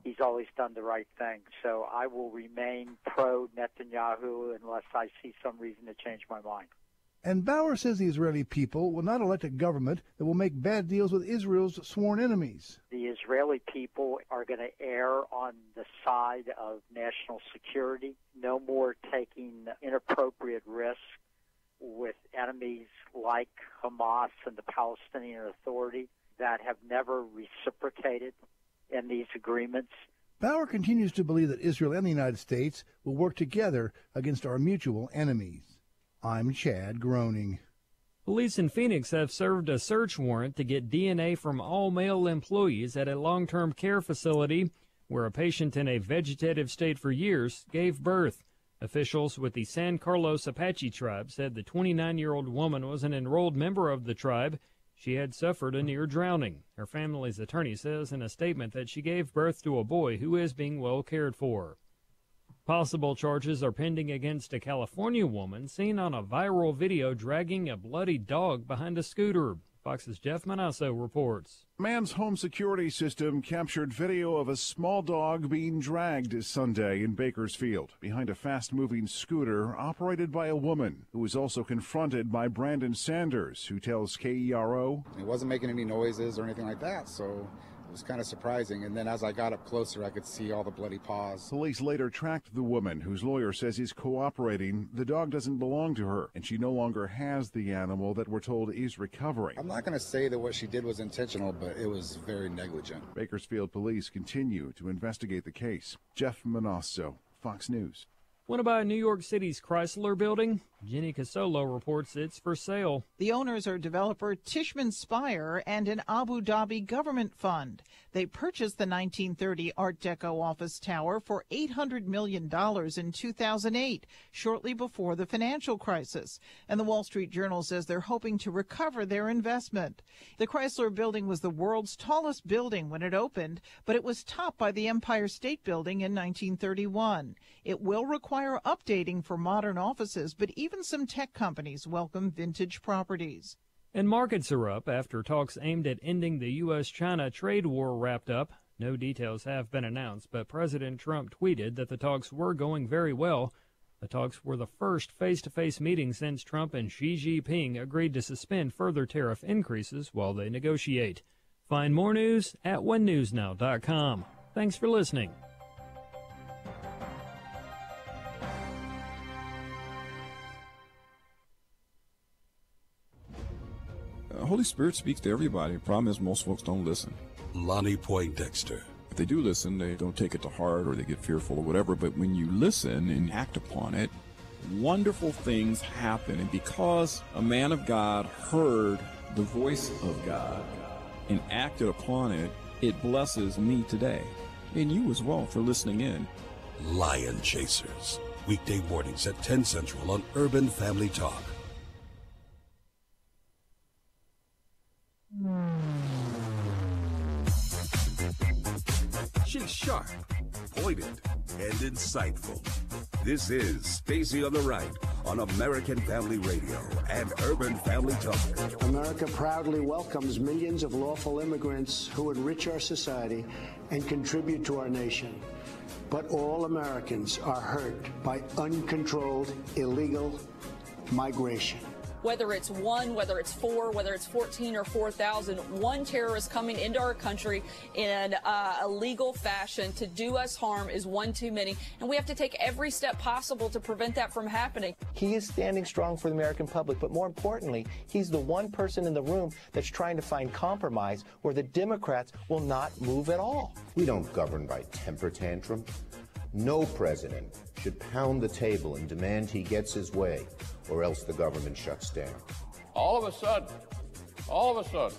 he's always done the right thing. So I will remain pro-Netanyahu unless I see some reason to change my mind. And Bauer says the Israeli people will not elect a government that will make bad deals with Israel's sworn enemies. The Israeli people are going to err on the side of national security, no more taking inappropriate risks with enemies like Hamas and the Palestinian Authority that have never reciprocated in these agreements. Bauer continues to believe that Israel and the United States will work together against our mutual enemies. I'm Chad Groening. Police in Phoenix have served a search warrant to get DNA from all male employees at a long-term care facility where a patient in a vegetative state for years gave birth. Officials with the San Carlos Apache tribe said the 29-year-old woman was an enrolled member of the tribe. She had suffered a near drowning. Her family's attorney says in a statement that she gave birth to a boy who is being well cared for. Possible charges are pending against a California woman seen on a viral video dragging a bloody dog behind a scooter. Fox's Jeff Manasso reports. A man's home security system captured video of a small dog being dragged Sunday in Bakersfield behind a fast-moving scooter operated by a woman who was also confronted by Brandon Sanders, who tells KERO. He wasn't making any noises or anything like that, so it was kind of surprising. And then as I got up closer, I could see all the bloody paws. Police later tracked the woman, whose lawyer says is cooperating. The dog doesn't belong to her, and she no longer has the animal that we're told is recovering. I'm not going to say that what she did was intentional, but it was very negligent. Bakersfield police continue to investigate the case. Jeff Manasso, Fox News. Want to buy New York City's Chrysler building? Jenny Casolo reports it's for sale. The owners are developer Tishman Speyer and an Abu Dhabi government fund. They purchased the 1930 Art Deco office tower for $800 million in 2008, shortly before the financial crisis. And the Wall Street Journal says they're hoping to recover their investment. The Chrysler building was the world's tallest building when it opened, but it was topped by the Empire State Building in 1931. It will require updating for modern offices, but even some tech companies welcome vintage properties. And markets are up after talks aimed at ending the U.S.-China trade war wrapped up. No details have been announced, but President Trump tweeted that the talks were going very well. The talks were the first face-to-face meeting since Trump and Xi Jinping agreed to suspend further tariff increases while they negotiate. Find more news at onenewsnow.com. Thanks for listening. Holy Spirit speaks to everybody. The problem is most folks don't listen. Lonnie Poindexter. If they do listen, they don't take it to heart or they get fearful or whatever. But when you listen and act upon it, wonderful things happen. And because a man of God heard the voice of God and acted upon it, it blesses me today. And you as well for listening in. Lion Chasers. Weekday mornings at 10 Central on Urban Family Talk. She's sharp, pointed, and insightful. This is Stacy on the Right on American Family Radio and Urban Family Talk. America proudly welcomes millions of lawful immigrants who enrich our society and contribute to our nation. But all Americans are hurt by uncontrolled, illegal migration. Whether it's one, whether it's four, whether it's 14 or 4,000, one terrorist coming into our country in a legal fashion to do us harm is one too many. And we have to take every step possible to prevent that from happening. He is standing strong for the American public, but more importantly, he's the one person in the room that's trying to find compromise where the Democrats will not move at all. We don't govern by temper tantrums. No president should pound the table and demand he gets his way, or else the government shuts down. All of a sudden,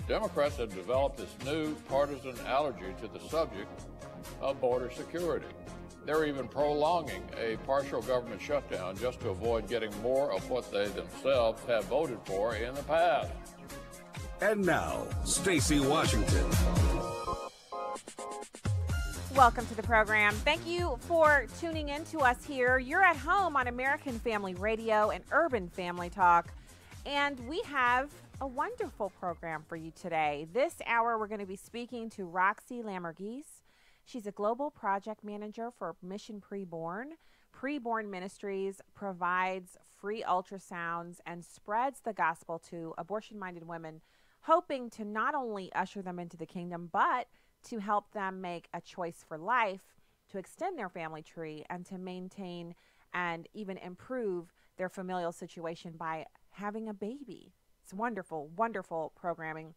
Democrats have developed this new partisan allergy to the subject of border security. They're even prolonging a partial government shutdown just to avoid getting more of what they themselves have voted for in the past. And now, Stacy Washington. Welcome to the program. Thank you for tuning in to us here. You're at home on American Family Radio and Urban Family Talk, and we have a wonderful program for you today. This hour, we're going to be speaking to Roxy Lamorgese. She's a global project manager for Mission PreBorn. PreBorn Ministries provides free ultrasounds and spreads the gospel to abortion-minded women, hoping to not only usher them into the kingdom, but to help them make a choice for life, to extend their family tree, and to maintain and even improve their familial situation by having a baby. It's wonderful, wonderful programming.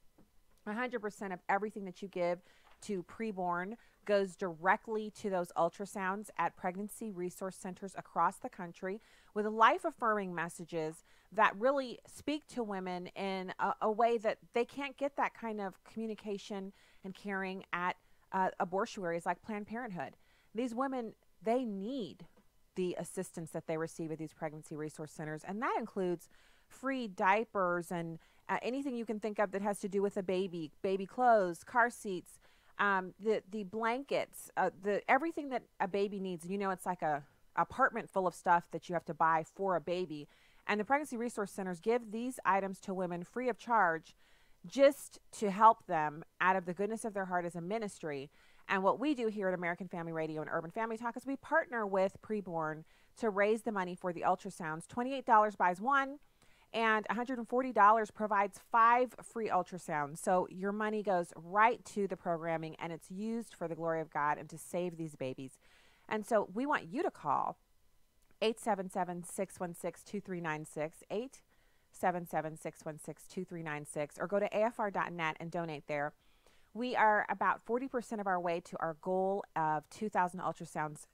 100% of everything that you give to PreBorn goes directly to those ultrasounds at pregnancy resource centers across the country with life-affirming messages that really speak to women in a way that they can't get that kind of communication and caring at abortuaries like Planned Parenthood. These women, they need the assistance that they receive at these pregnancy resource centers, and that includes free diapers and anything you can think of that has to do with a baby, baby clothes, car seats, the blankets, everything that a baby needs. You know, it's like a apartment full of stuff that you have to buy for a baby. And the pregnancy resource centers give these items to women free of charge just to help them out of the goodness of their heart as a ministry. And what we do here at American Family Radio and Urban Family Talk is we partner with PreBorn to raise the money for the ultrasounds. $28 buys one, and $140 provides 5 free ultrasounds. So your money goes right to the programming, and it's used for the glory of God and to save these babies. And so we want you to call 877-616-2396, 877-616-2396, or go to afr.net and donate there. We are about 40% of our way to our goal of 2,000 ultrasounds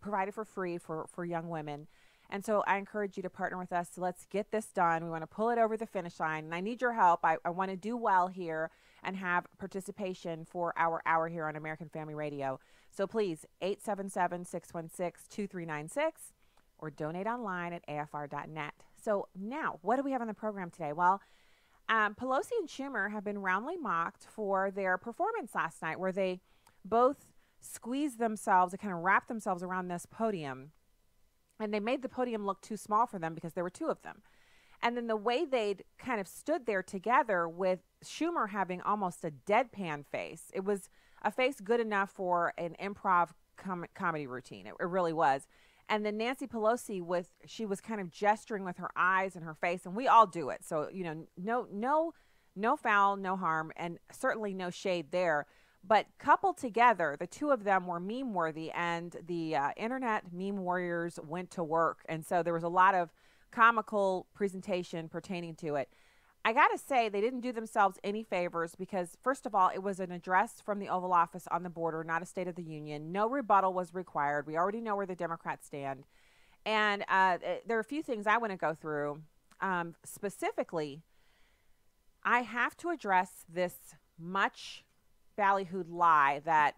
provided for free for young women. And so I encourage you to partner with us. So let's get this done. We want to pull it over the finish line, and I need your help. I want to do well here and have participation for our hour here on American Family Radio. So please, 877-616-2396, or donate online at afr.net. So now, what do we have on the program today? Well, Pelosi and Schumer have been roundly mocked for their performance last night, where they both squeezed themselves and kind of wrapped themselves around this podium. And they made the podium look too small for them because there were 2 of them. And then the way they'd kind of stood there together, with Schumer having almost a deadpan face. It was a face good enough for an improv comedy routine. It really was. And then Nancy Pelosi, she was kind of gesturing with her eyes and her face, and we all do it. So, you know, no foul, no harm, and certainly no shade there. But coupled together, the 2 of them were meme-worthy, and the internet meme warriors went to work. And so there was a lot of comical presentation pertaining to it. I got to say, they didn't do themselves any favors because, first of all, it was an address from the Oval Office on the border, not a State of the Union. No rebuttal was required. We already know where the Democrats stand. And there are a few things I want to go through. Specifically, I have to address this much ballyhooed lie that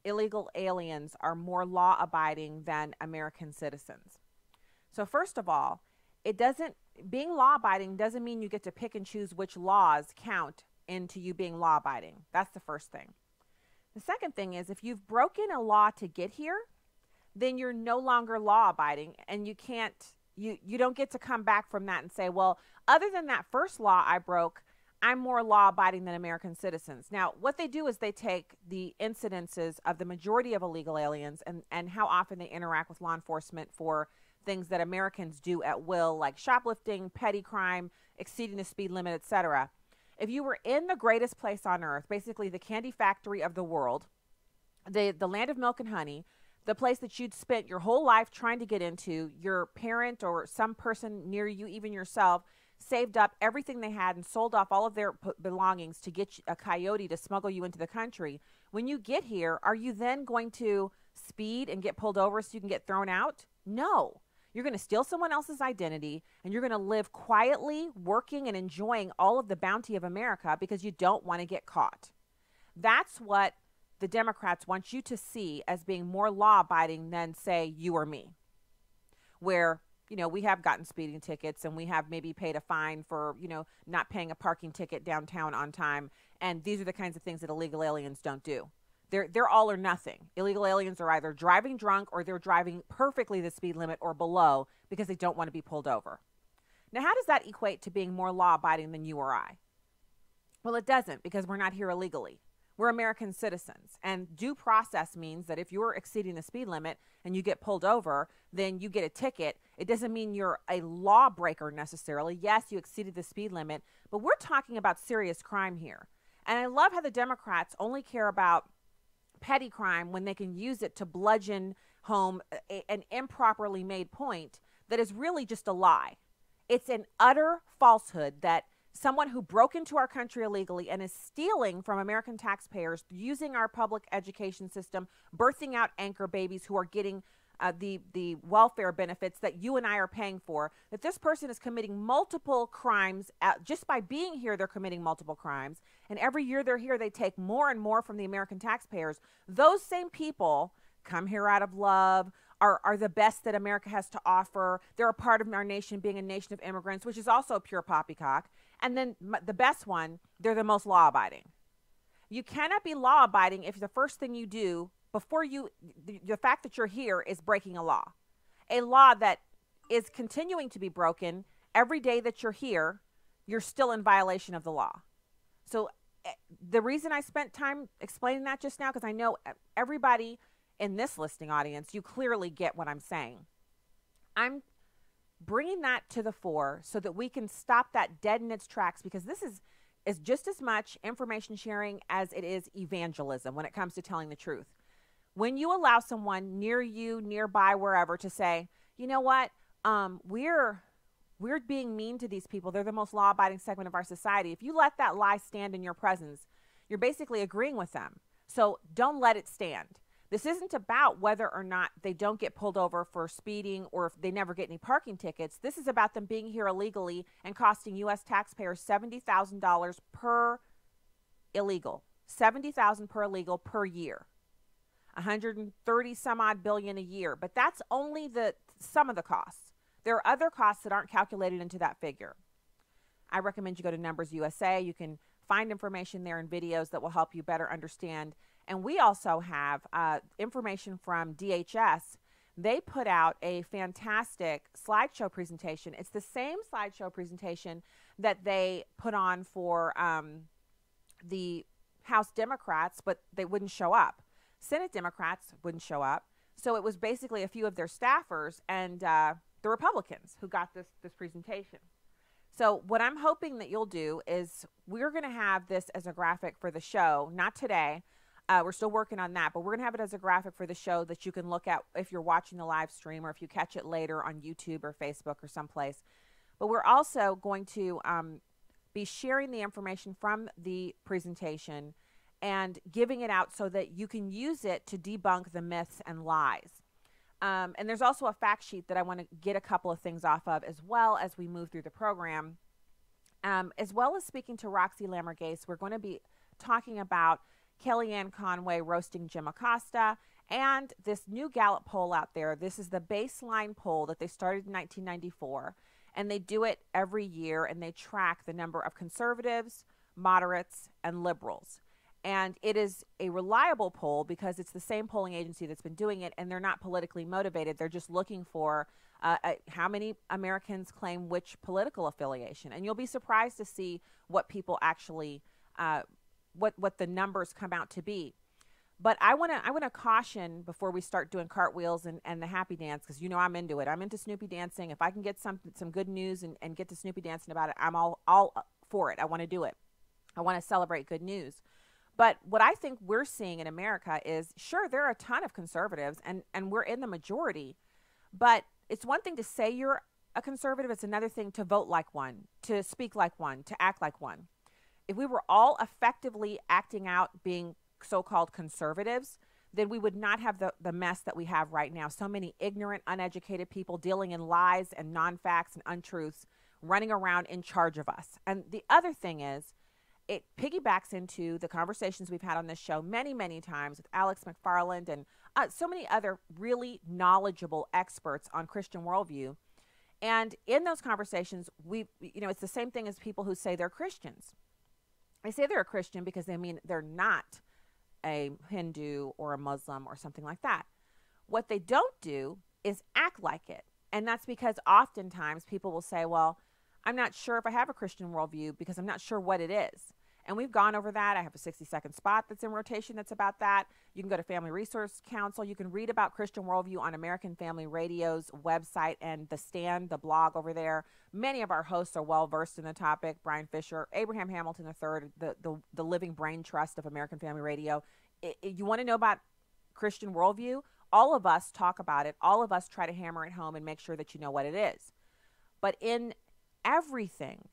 illegal aliens are more law-abiding than American citizens. So first of all, being law-abiding doesn't mean you get to pick and choose which laws count into you being law-abiding. That's the first thing. The second thing is, if you've broken a law to get here, then you're no longer law-abiding, and you don't get to come back from that and say, well, other than that first law I broke, I'm more law-abiding than American citizens. Now, what they do is they take the incidences of the majority of illegal aliens and how often they interact with law enforcement for things that Americans do at will, like shoplifting, petty crime, exceeding the speed limit, etc. If you were in the greatest place on earth, basically the candy factory of the world, the land of milk and honey, the place that you'd spent your whole life trying to get into, your parent or some person near you, even yourself, saved up everything they had and sold off all of their belongings to get a coyote to smuggle you into the country. When you get here, are you then going to speed and get pulled over so you can get thrown out? No. You're going to steal someone else's identity, and you're going to live quietly, working and enjoying all of the bounty of America because you don't want to get caught. That's what the Democrats want you to see as being more law-abiding than, say, you or me, where, you know, we have gotten speeding tickets and we have maybe paid a fine for, you know, not paying a parking ticket downtown on time. And these are the kinds of things that illegal aliens don't do. They're all or nothing. Illegal aliens are either driving drunk or they're driving perfectly the speed limit or below because they don't want to be pulled over. Now, how does that equate to being more law-abiding than you or I? Well, it doesn't, because we're not here illegally. We're American citizens, and due process means that if you're exceeding the speed limit and you get pulled over, then you get a ticket. It doesn't mean you're a lawbreaker necessarily. Yes, you exceeded the speed limit, but we're talking about serious crime here. And I love how the Democrats only care about petty crime when they can use it to bludgeon home an improperly made point that is really just a lie. It's an utter falsehood that someone who broke into our country illegally and is stealing from American taxpayers, using our public education system, birthing out anchor babies who are getting the welfare benefits that you and I are paying for, that this person is committing multiple crimes. Just by being here, they're committing multiple crimes. And every year they're here, they take more and more from the American taxpayers. Those same people come here out of love, are the best that America has to offer. They're a part of our nation being a nation of immigrants, which is also pure poppycock. And then the best one, they're the most law-abiding. You cannot be law-abiding if the first thing you do before the fact that you're here is breaking a law that is continuing to be broken every day that you're here. You're still in violation of the law. So the reason I spent time explaining that just now, because I know everybody in this listening audience, you clearly get what I'm saying. I'm bringing that to the fore so that we can stop that dead in its tracks, because this is just as much information sharing as it is evangelism when it comes to telling the truth. When you allow someone near you, nearby, wherever, to say, you know what, we're being mean to these people. They're the most law-abiding segment of our society. If you let that lie stand in your presence, you're basically agreeing with them. So don't let it stand. This isn't about whether or not they don't get pulled over for speeding or if they never get any parking tickets. This is about them being here illegally and costing U.S. taxpayers $70,000 per illegal. $70,000 per illegal per year. 130 some odd billion a year. But that's only some of the costs. There are other costs that aren't calculated into that figure. I recommend you go to Numbers USA. You can find information there and videos that will help you better understand. And we also have information from DHS. They put out a fantastic slideshow presentation. It's the same slideshow presentation that they put on for the House Democrats, but they wouldn't show up. Senate Democrats wouldn't show up. So it was basically a few of their staffers and the Republicans who got this presentation. So what I'm hoping that you'll do is we're going to have this as a graphic for the show, not today. We're still working on that, but we're going to have it as a graphic for the show that you can look at if you're watching the live stream or if you catch it later on YouTube or Facebook or someplace. But we're also going to be sharing the information from the presentation and giving it out so that you can use it to debunk the myths and lies. And there's also a fact sheet that I want to get a couple of things off of as well as we move through the program. As well as speaking to Roxy Lamorgese, we're going to be talking about Kellyanne Conway roasting Jim Acosta and this new Gallup poll out there. This is the baseline poll that they started in 1994, and they do it every year, and they track the number of conservatives, moderates, and liberals. And it is a reliable poll because it's the same polling agency that's been doing it, and they're not politically motivated. They're just looking for how many Americans claim which political affiliation. And you'll be surprised to see what people actually what the numbers come out to be. But I want to caution before we start doing cartwheels and the happy dance, because you know I'm into it. I'm into Snoopy dancing. If I can get some good news and get to Snoopy dancing about it, I'm all for it. I want to do it. I want to celebrate good news. But what I think we're seeing in America is, sure, there are a ton of conservatives, and we're in the majority. But it's one thing to say you're a conservative. It's another thing to vote like one, to speak like one, to act like one. If we were all effectively acting out being so-called conservatives, then we would not have the mess that we have right now. So many ignorant, uneducated people dealing in lies and non-facts and untruths running around in charge of us. And the other thing is, it piggybacks into the conversations we've had on this show many, many times with Alex McFarland and so many other really knowledgeable experts on Christian worldview. And in those conversations, it's the same thing as people who say they're Christians. They say they're a Christian because they mean they're not a Hindu or a Muslim or something like that. What they don't do is act like it. And that's because oftentimes people will say, well, I'm not sure if I have a Christian worldview because I'm not sure what it is. And we've gone over that. I have a 60-second spot that's in rotation that's about that. You can go to Family Resource Council. You can read about Christian worldview on American Family Radio's website and The Stand, the blog over there. Many of our hosts are well-versed in the topic. Brian Fisher, Abraham Hamilton III, the living brain trust of American Family Radio. You want to know about Christian worldview? All of us talk about it. All of us try to hammer it home and make sure that you know what it is. But in everything,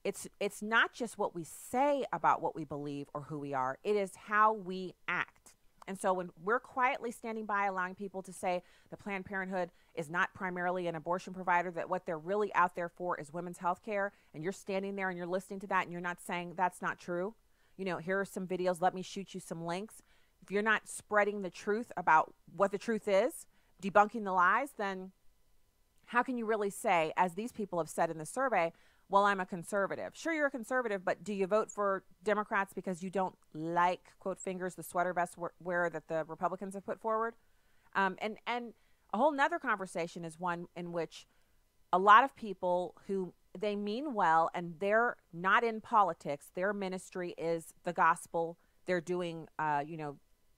it's not just what we say about what we believe or who we are. It is how we act. And so when we're quietly standing by allowing people to say the Planned Parenthood is not primarily an abortion provider, that what they're really out there for is women's health care, and you're standing there and you're listening to that and you're not saying that's not true. You know, here are some videos. Let me shoot you some links. If you're not spreading the truth about what the truth is, debunking the lies, then how can you really say, as these people have said in the survey, well, I'm a conservative? Sure, you're a conservative, but do you vote for Democrats because you don't like, quote fingers, the sweater vest wearer that the Republicans have put forward? And a whole nother conversation is one in which a lot of people who they mean well and they're not in politics, their ministry is the gospel. They're doing,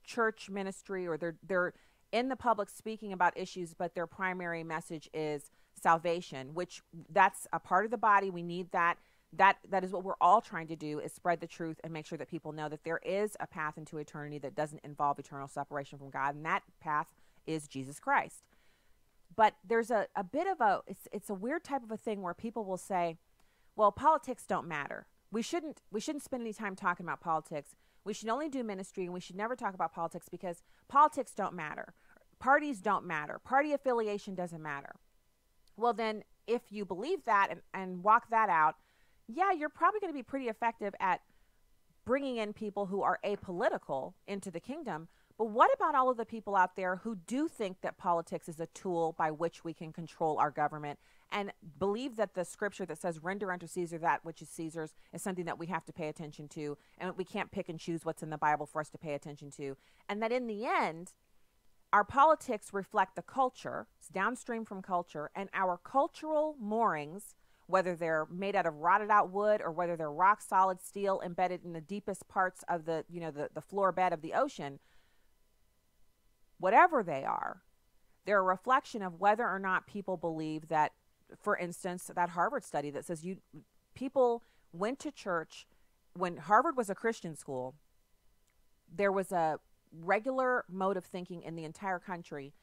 church ministry, or they're in the public speaking about issues, but their primary message is salvation, which that's a part of the body. We need that. That is what we're all trying to do, is spread the truth and make sure that people know that there is a path into eternity that doesn't involve eternal separation from God, and that path is Jesus Christ. But there's a bit of it's a weird type of a thing where people will say, well, politics don't matter. We shouldn't spend any time talking about politics. We should only do ministry, and we should never talk about politics because politics don't matter. Parties don't matter. Party affiliation doesn't matter. Well, then, if you believe that and walk that out, yeah, you're probably going to be pretty effective at bringing in people who are apolitical into the kingdom. But what about all of the people out there who do think that politics is a tool by which we can control our government and believe that the scripture that says render unto Caesar that which is Caesar's is something that we have to pay attention to, and we can't pick and choose what's in the Bible for us to pay attention to, and that in the end, our politics reflect the culture, it's downstream from culture, and our cultural moorings, whether they're made out of rotted out wood or whether they're rock solid steel embedded in the deepest parts of the floor bed of the ocean, whatever they are, they're a reflection of whether or not people believe that, for instance, that Harvard study that says people went to church. When Harvard was a Christian school, there was a regular mode of thinking in the entire country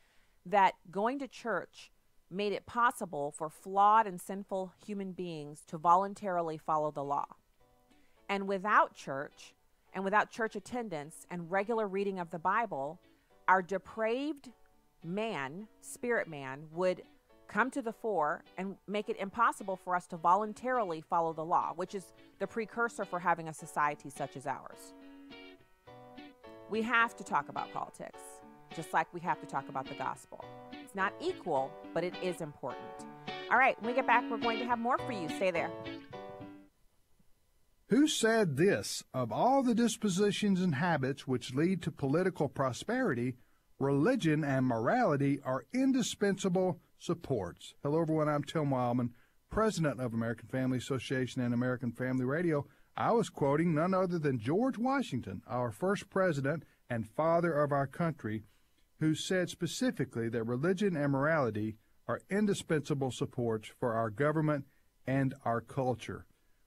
that going to church made it possible for flawed and sinful human beings to voluntarily follow the law. And without church, and without church attendance and regular reading of the Bible, our depraved man, spirit man, would come to the fore and make it impossible for us to voluntarily follow the law, which is the precursor for having a society such as ours. We have to talk about politics, just like we have to talk about the gospel. It's not equal, but it is important. All right, when we get back, we're going to have more for you. Stay there. Who said this? Of all the dispositions and habits which lead to political prosperity, religion and morality are indispensable supports. Hello, everyone. I'm Tim Wildman, president of American Family Association and American Family Radio. I was quoting none other than George Washington, our first president and father of our country, who said specifically that religion and morality are indispensable supports for our government and our culture.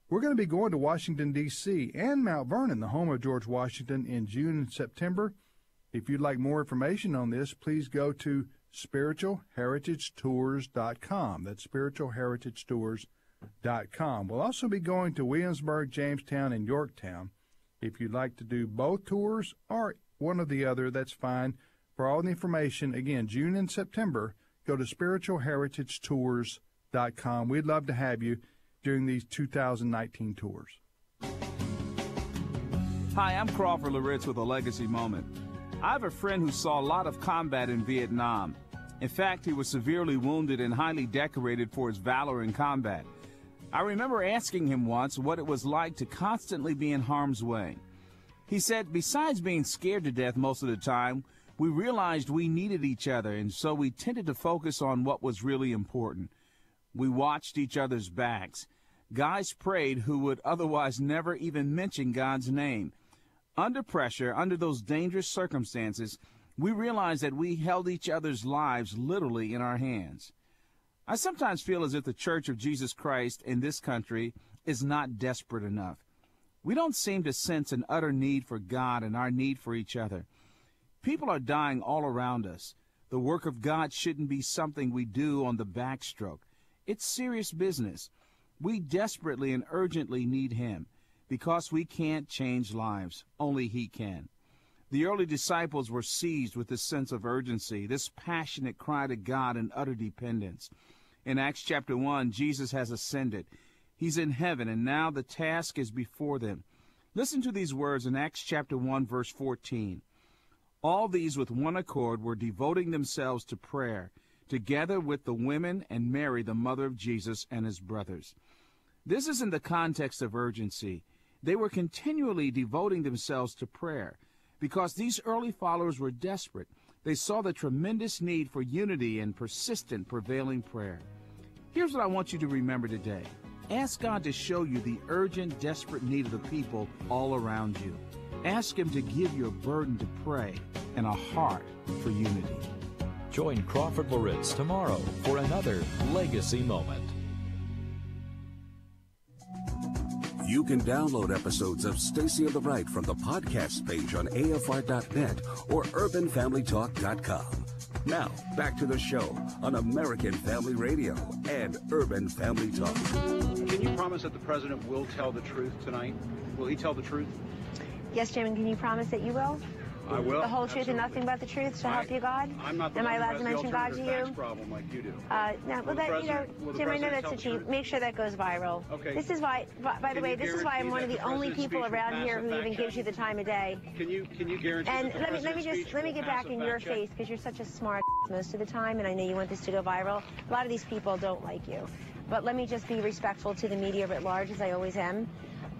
We're going to be going to Washington, D.C. and Mount Vernon, the home of George Washington, in June and September. If you'd like more information on this, please go to spiritualheritagetours.com. That's spiritualheritagetours.com. We'll also be going to Williamsburg, Jamestown, and Yorktown. If you'd like to do both tours or one or the other, that's fine. For all the information, again, June and September, go to spiritualheritagetours.com. We'd love to have you during these 2019 tours. Hi, I'm Crawford Loritz with a Legacy Moment. I have a friend who saw a lot of combat in Vietnam. In fact, he was severely wounded and highly decorated for his valor in combat. I remember asking him once what it was like to constantly be in harm's way. He said, besides being scared to death most of the time, we realized we needed each other, and so we tended to focus on what was really important. We watched each other's backs. Guys prayed who would otherwise never even mention God's name. Under pressure, under those dangerous circumstances, we realized that we held each other's lives literally in our hands. I sometimes feel as if the Church of Jesus Christ in this country is not desperate enough. We don't seem to sense an utter need for God and our need for each other. People are dying all around us. The work of God shouldn't be something we do on the backstroke. It's serious business. We desperately and urgently need Him because we can't change lives. Only He can. The early disciples were seized with this sense of urgency, this passionate cry to God in utter dependence. In Acts chapter 1, Jesus has ascended. He's in heaven, and now the task is before them. Listen to these words in Acts chapter 1, verse 14. All these with one accord were devoting themselves to prayer, together with the women and Mary, the mother of Jesus, and his brothers. This is in the context of urgency. They were continually devoting themselves to prayer because these early followers were desperate. They saw the tremendous need for unity and persistent, prevailing prayer. Here's what I want you to remember today. Ask God to show you the urgent, desperate need of the people all around you. Ask Him to give you a burden to pray and a heart for unity. Join Crawford Loritz tomorrow for another Legacy Moment. You can download episodes of Stacy on the Right from the podcast page on AFR.net or UrbanFamilyTalk.com. Now, back to the show on American Family Radio and Urban Family Talk. Can you promise that the president will tell the truth tonight? Will he tell the truth? Yes, Jim, and can you promise that you will? I will. The whole truth and nothing but the truth to help you, God? I'm not the Am one I who allowed has to the mention God to alternative you? facts problem like you do. No, well, that, Jim, I know that's a cheat. Make sure that goes viral. Okay. This is why, by the way, this is why I'm one of the only people around here who even gives you the time of day. Can you guarantee? And let me get back in your face, because you're such a smart most of the time, and I know you want this to go viral. A lot of these people don't like you. But let me just be respectful to the media at large, as I always am.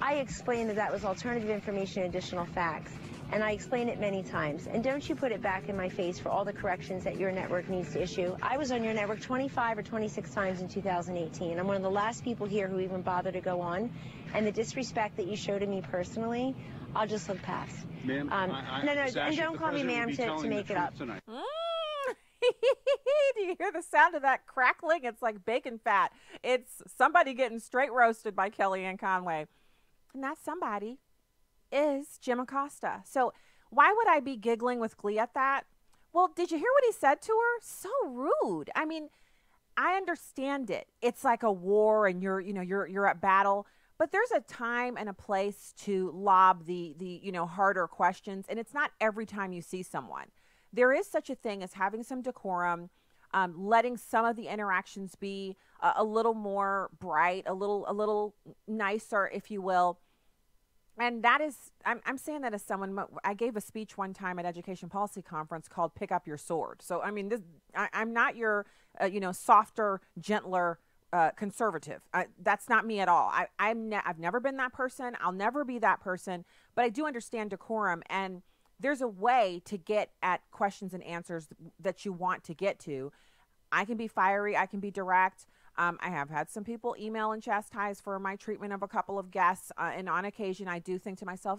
I explained that was alternative information and additional facts. And I explain it many times. And don't you put it back in my face for all the corrections that your network needs to issue. I was on your network 25 or 26 times in 2018. I'm one of the last people here who even bother to go on. And the disrespect that you show to me personally, I'll just look past. Ma'am, no, and don't call me ma'am to make it up. Do you hear the sound of that crackling? It's like bacon fat. It's somebody getting straight roasted by Kellyanne Conway. And that somebody is Jim Acosta. So why would I be giggling with glee at that? Well, did you hear what he said to her? So rude. I mean, I understand it. It's like a war and you're at battle, but there's a time and a place to lob the harder questions, and it's not every time you see someone. There is such a thing as having some decorum, letting some of the interactions be a little more bright, a little nicer, if you will. And that is, I'm saying that as someone, I gave a speech one time at Education Policy Conference called Pick Up Your Sword. So, I mean, I'm not your, softer, gentler conservative. That's not me at all. I've never been that person. I'll never be that person. But I do understand decorum. And there's a way to get at questions and answers that you want to get to. I can be fiery. I can be direct. I have had some people email and chastise for my treatment of a couple of guests. And on occasion, I do think to myself,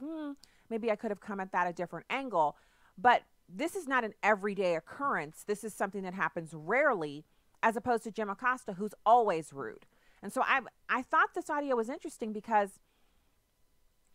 maybe I could have come at that a different angle. But this is not an everyday occurrence. This is something that happens rarely, as opposed to Jim Acosta, who's always rude. And so I thought this audio was interesting because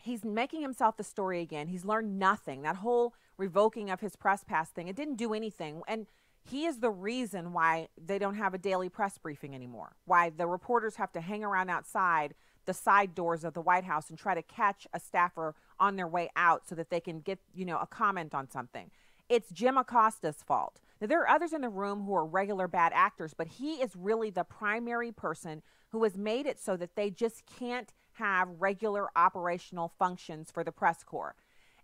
he's making himself the story again. He's learned nothing. That whole revoking of his press pass thing, it didn't do anything. And he is the reason why they don't have a daily press briefing anymore, why the reporters have to hang around outside the side doors of the White House and try to catch a staffer on their way out so that they can get, a comment on something. It's Jim Acosta's fault. Now, there are others in the room who are regular bad actors, but he is really the primary person who has made it so that they just can't have regular operational functions for the press corps.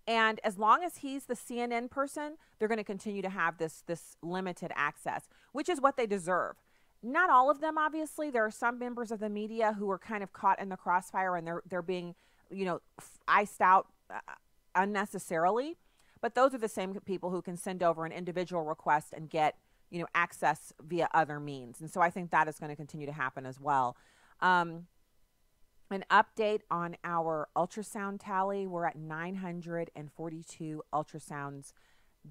And as long as he's the CNN person, they're going to continue to have this limited access, which is what they deserve. Not all of them, obviously. There are some members of the media who are kind of caught in the crossfire and they're being, iced out unnecessarily. But those are the same people who can send over an individual request and get, access via other means. And so I think that is going to continue to happen as well. An update on our ultrasound tally. We're at 942 ultrasounds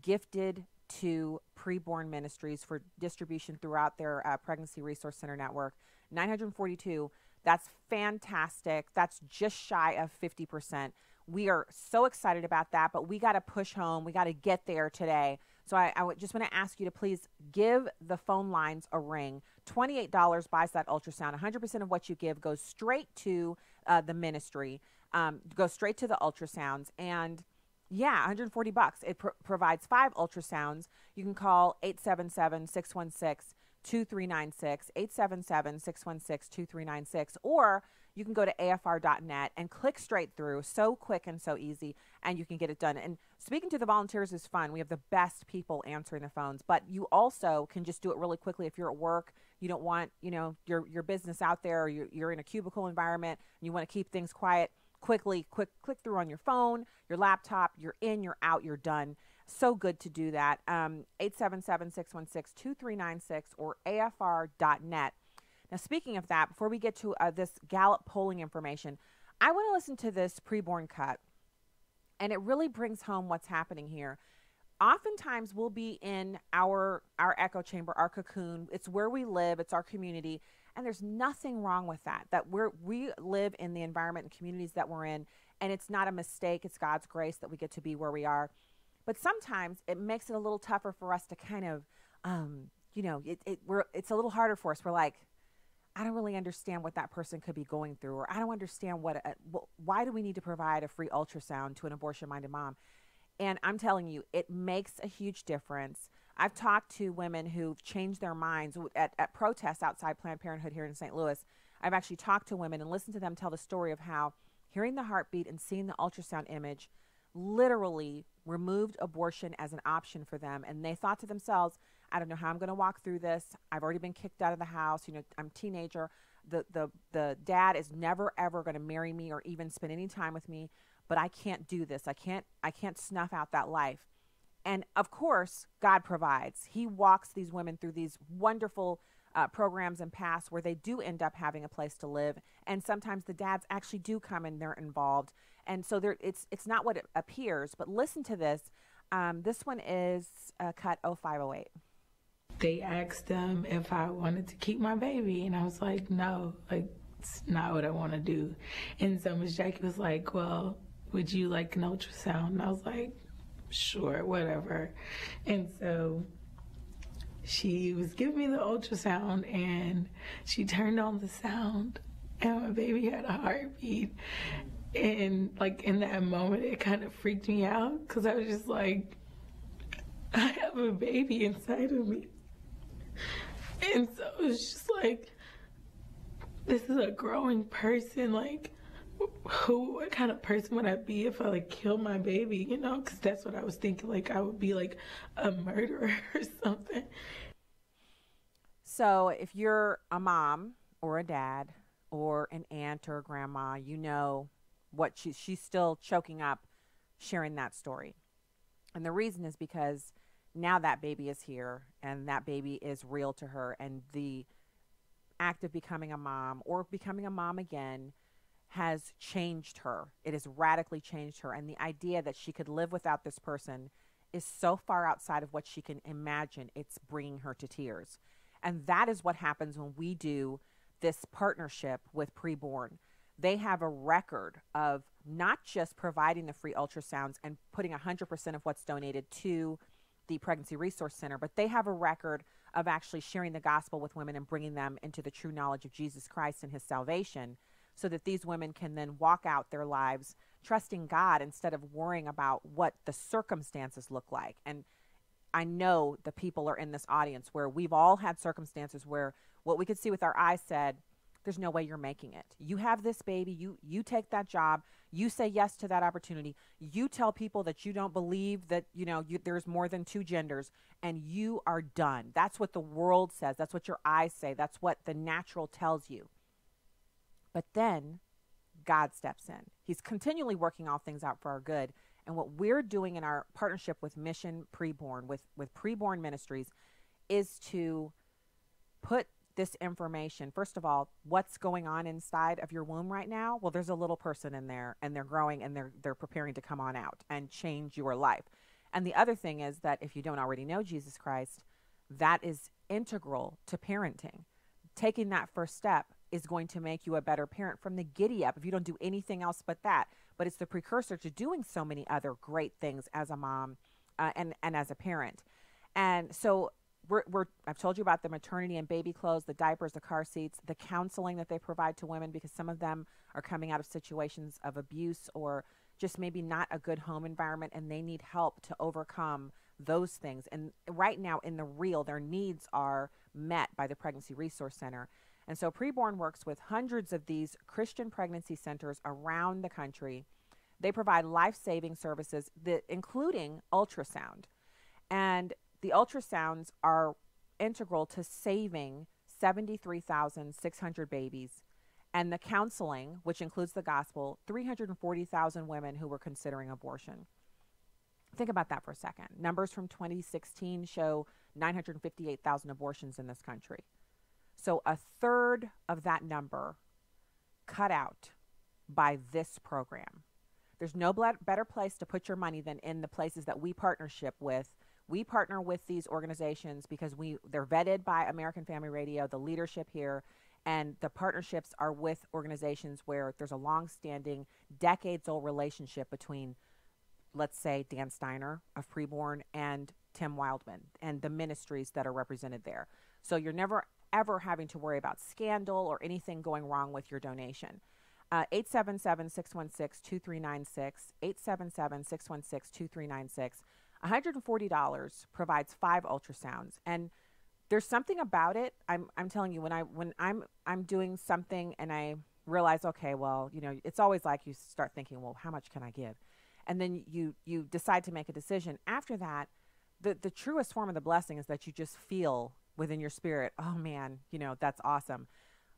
gifted to PreBorn Ministries for distribution throughout their Pregnancy Resource Center network. 942. That's fantastic. That's just shy of 50%. We are so excited about that, but we got to push home. We got to get there today. So I just want to ask you to please give the phone lines a ring. $28 buys that ultrasound. 100% of what you give goes straight to the ministry, goes straight to the ultrasounds. And yeah, $140. It provides 5 ultrasounds. You can call 877-616-2396, 877-616-2396, or you can go to afr.net and click straight through. So quick and so easy, and you can get it done. And speaking to the volunteers is fun. We have the best people answering the phones, but you also can just do it really quickly. If you're at work, you don't want, your business out there, or you're in a cubicle environment, and you want to keep things quiet, click through on your phone, your laptop, you're in, you're out, you're done. So good to do that. 877-616-2396 or afr.net. Now, speaking of that, before we get to this Gallup polling information, I want to listen to this PreBorn cut, and it really brings home what's happening here. Oftentimes, we'll be in our echo chamber, our cocoon. It's where we live. It's our community, and there's nothing wrong with that. We live in the environment and communities that we're in, and it's not a mistake. It's God's grace that we get to be where we are. But sometimes it makes it a little tougher for us to kind of, it's a little harder for us. We're like, I don't really understand what that person could be going through, or I don't understand why do we need to provide a free ultrasound to an abortion-minded mom? And I'm telling you, it makes a huge difference. I've talked to women who've changed their minds at protests outside Planned Parenthood here in St. Louis. I've actually talked to women and listened to them tell the story of how hearing the heartbeat and seeing the ultrasound image literally removed abortion as an option for them. And they thought to themselves, I don't know how I'm going to walk through this. I've already been kicked out of the house. I'm a teenager. The dad is never, ever going to marry me or even spend any time with me, but I can't do this. I can't snuff out that life. And of course, God provides. He walks these women through these wonderful programs and paths where they do end up having a place to live. And sometimes the dads actually do come and they're involved. And so it's not what it appears, but listen to this. This one is cut 0508. They asked them if I wanted to keep my baby, and I was like, no, it's not what I want to do. And so Ms. Jackie was like, well, would you like an ultrasound? And I was like, sure, whatever. And so she was giving me the ultrasound, and she turned on the sound, and my baby had a heartbeat. And in that moment, it kind of freaked me out, because I was just like, I have a baby inside of me. And so it was just like, this is a growing person. What kind of person would I be if I killed my baby, because that's what I was thinking, I would be a murderer or something. So if you're a mom or a dad or an aunt or a grandma, what she's still choking up sharing that story. And the reason is because now that baby is here, and that baby is real to her, and the act of becoming a mom or becoming a mom again has changed her. It has radically changed her. And the idea that she could live without this person is so far outside of what she can imagine. It's bringing her to tears. And that is what happens when we do this partnership with PreBorn. They have a record of not just providing the free ultrasounds and putting 100% of what's donated to the Pregnancy Resource Center, but they have a record of actually sharing the gospel with women and bringing them into the true knowledge of Jesus Christ and his salvation, so that these women can then walk out their lives trusting God instead of worrying about what the circumstances look like. And I know the people are in this audience where we've all had circumstances where what we could see with our eyes said, there's no way you're making it. You have this baby. You take that job. You say yes to that opportunity. You tell people that you don't believe that, there's more than 2 genders, and you are done. That's what the world says. That's what your eyes say. That's what the natural tells you. But then God steps in. He's continually working all things out for our good. And what we're doing in our partnership with Mission PreBorn, with PreBorn Ministries, is to put this information. First of all, what's going on inside of your womb right now? Well, there's a little person in there, and they're growing, and they're preparing to come on out and change your life. And the other thing is that if you don't already know Jesus Christ, that is integral to parenting. Taking that first step is going to make you a better parent from the giddy up if you don't do anything else but that. But it's the precursor to doing so many other great things as a mom and as a parent. And so I've told you about the maternity and baby clothes, the diapers, the car seats, the counseling that they provide to women, because some of them are coming out of situations of abuse or just maybe not a good home environment, and they need help to overcome those things. And right now in the real, their needs are met by the Pregnancy Resource Center. And so PreBorn works with hundreds of these Christian pregnancy centers around the country. They provide life-saving services, including ultrasound. And the ultrasounds are integral to saving 73,600 babies. And the counseling, which includes the gospel, 340,000 women who were considering abortion. Think about that for a second. Numbers from 2016 show 958,000 abortions in this country. So a third of that number cut out by this program. There's no better place to put your money than in the places that we partnership with. We partner with these organizations because they're vetted by American Family Radio, the leadership here, and the partnerships are with organizations where there's a long-standing, decades-old relationship between, let's say, Dan Steiner of PreBorn and Tim Wildman and the ministries that are represented there. So you're never, ever having to worry about scandal or anything going wrong with your donation. 877-616-2396, 877-616-2396. $140 provides 5 ultrasounds. And there's something about it. I'm telling you, when I'm doing something and I realize, okay, well, it's always like you start thinking, well, how much can I give? And then you decide to make a decision. After that, the truest form of the blessing is that you just feel within your spirit, oh man, that's awesome.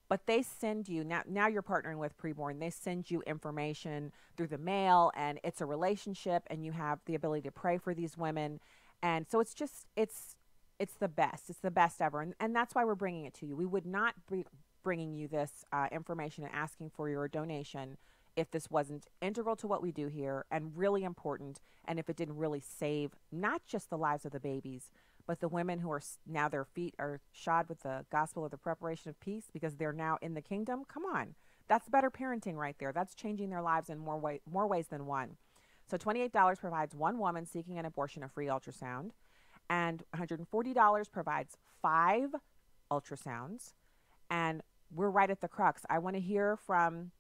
But they send you, now you're partnering with PreBorn, they send you information through the mail, and it's a relationship, and you have the ability to pray for these women. And so it's the best. It's the best ever. And that's why we're bringing it to you. We would not be bringing you this information and asking for your donation if this wasn't integral to what we do here and really important, and if it didn't really save not just the lives of the babies, but the women who are now their feet are shod with the gospel of the preparation of peace because they're now in the kingdom. Come on. That's better parenting right there. That's changing their lives in more ways than one. So $28 provides one woman seeking an abortion a free ultrasound, and $140 provides 5 ultrasounds. And we're right at the crux. I want to hear from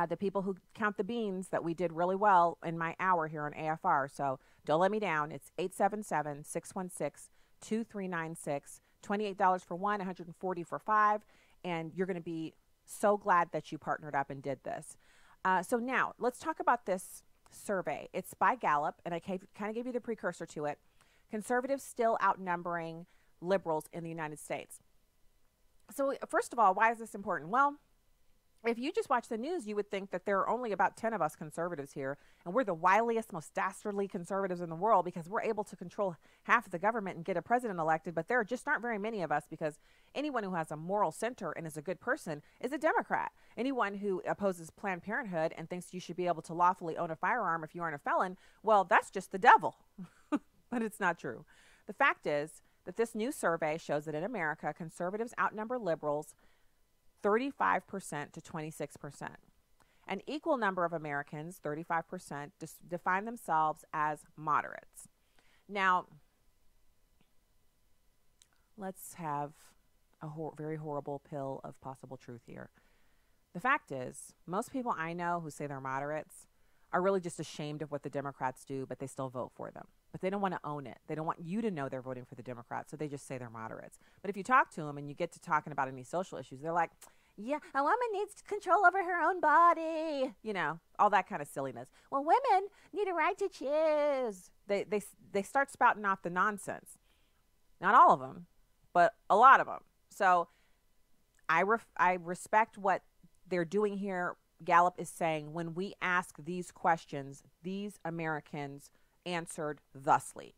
the people who count the beans that we did really well in my hour here on AFR. So don't let me down. It's 877-616-2396. $28 for one, $140 for 5. And you're going to be so glad that you partnered up and did this. So now let's talk about this survey. It's by Gallup, and I kind of gave you the precursor to it. Conservatives still outnumbering liberals in the United States. So first of all, why is this important? Well, if you just watch the news, you would think that there are only about 10 of us conservatives here, and we're the wiliest, most dastardly conservatives in the world because we're able to control half of the government and get a president elected, but there just aren't very many of us because anyone who has a moral center and is a good person is a Democrat. Anyone who opposes Planned Parenthood and thinks you should be able to lawfully own a firearm if you aren't a felon, well, that's just the devil. But it's not true. The fact is that this new survey shows that in America, conservatives outnumber liberals 35% to 26%. An equal number of Americans, 35%, define themselves as moderates. Now, let's have a very horrible pill of possible truth here. The fact is, most people I know who say they're moderates are really just ashamed of what the Democrats do, but they still vote for them. But they don't want to own it. They don't want you to know they're voting for the Democrats, so they just say they're moderates. But if you talk to them and you get to talking about any social issues, they're like, yeah, a woman needs control over her own body. All that kind of silliness. Well, women need a right to choose. They start spouting off the nonsense. Not all of them, but a lot of them. So I respect what they're doing here. Gallup is saying when we ask these questions, these Americans answered thusly.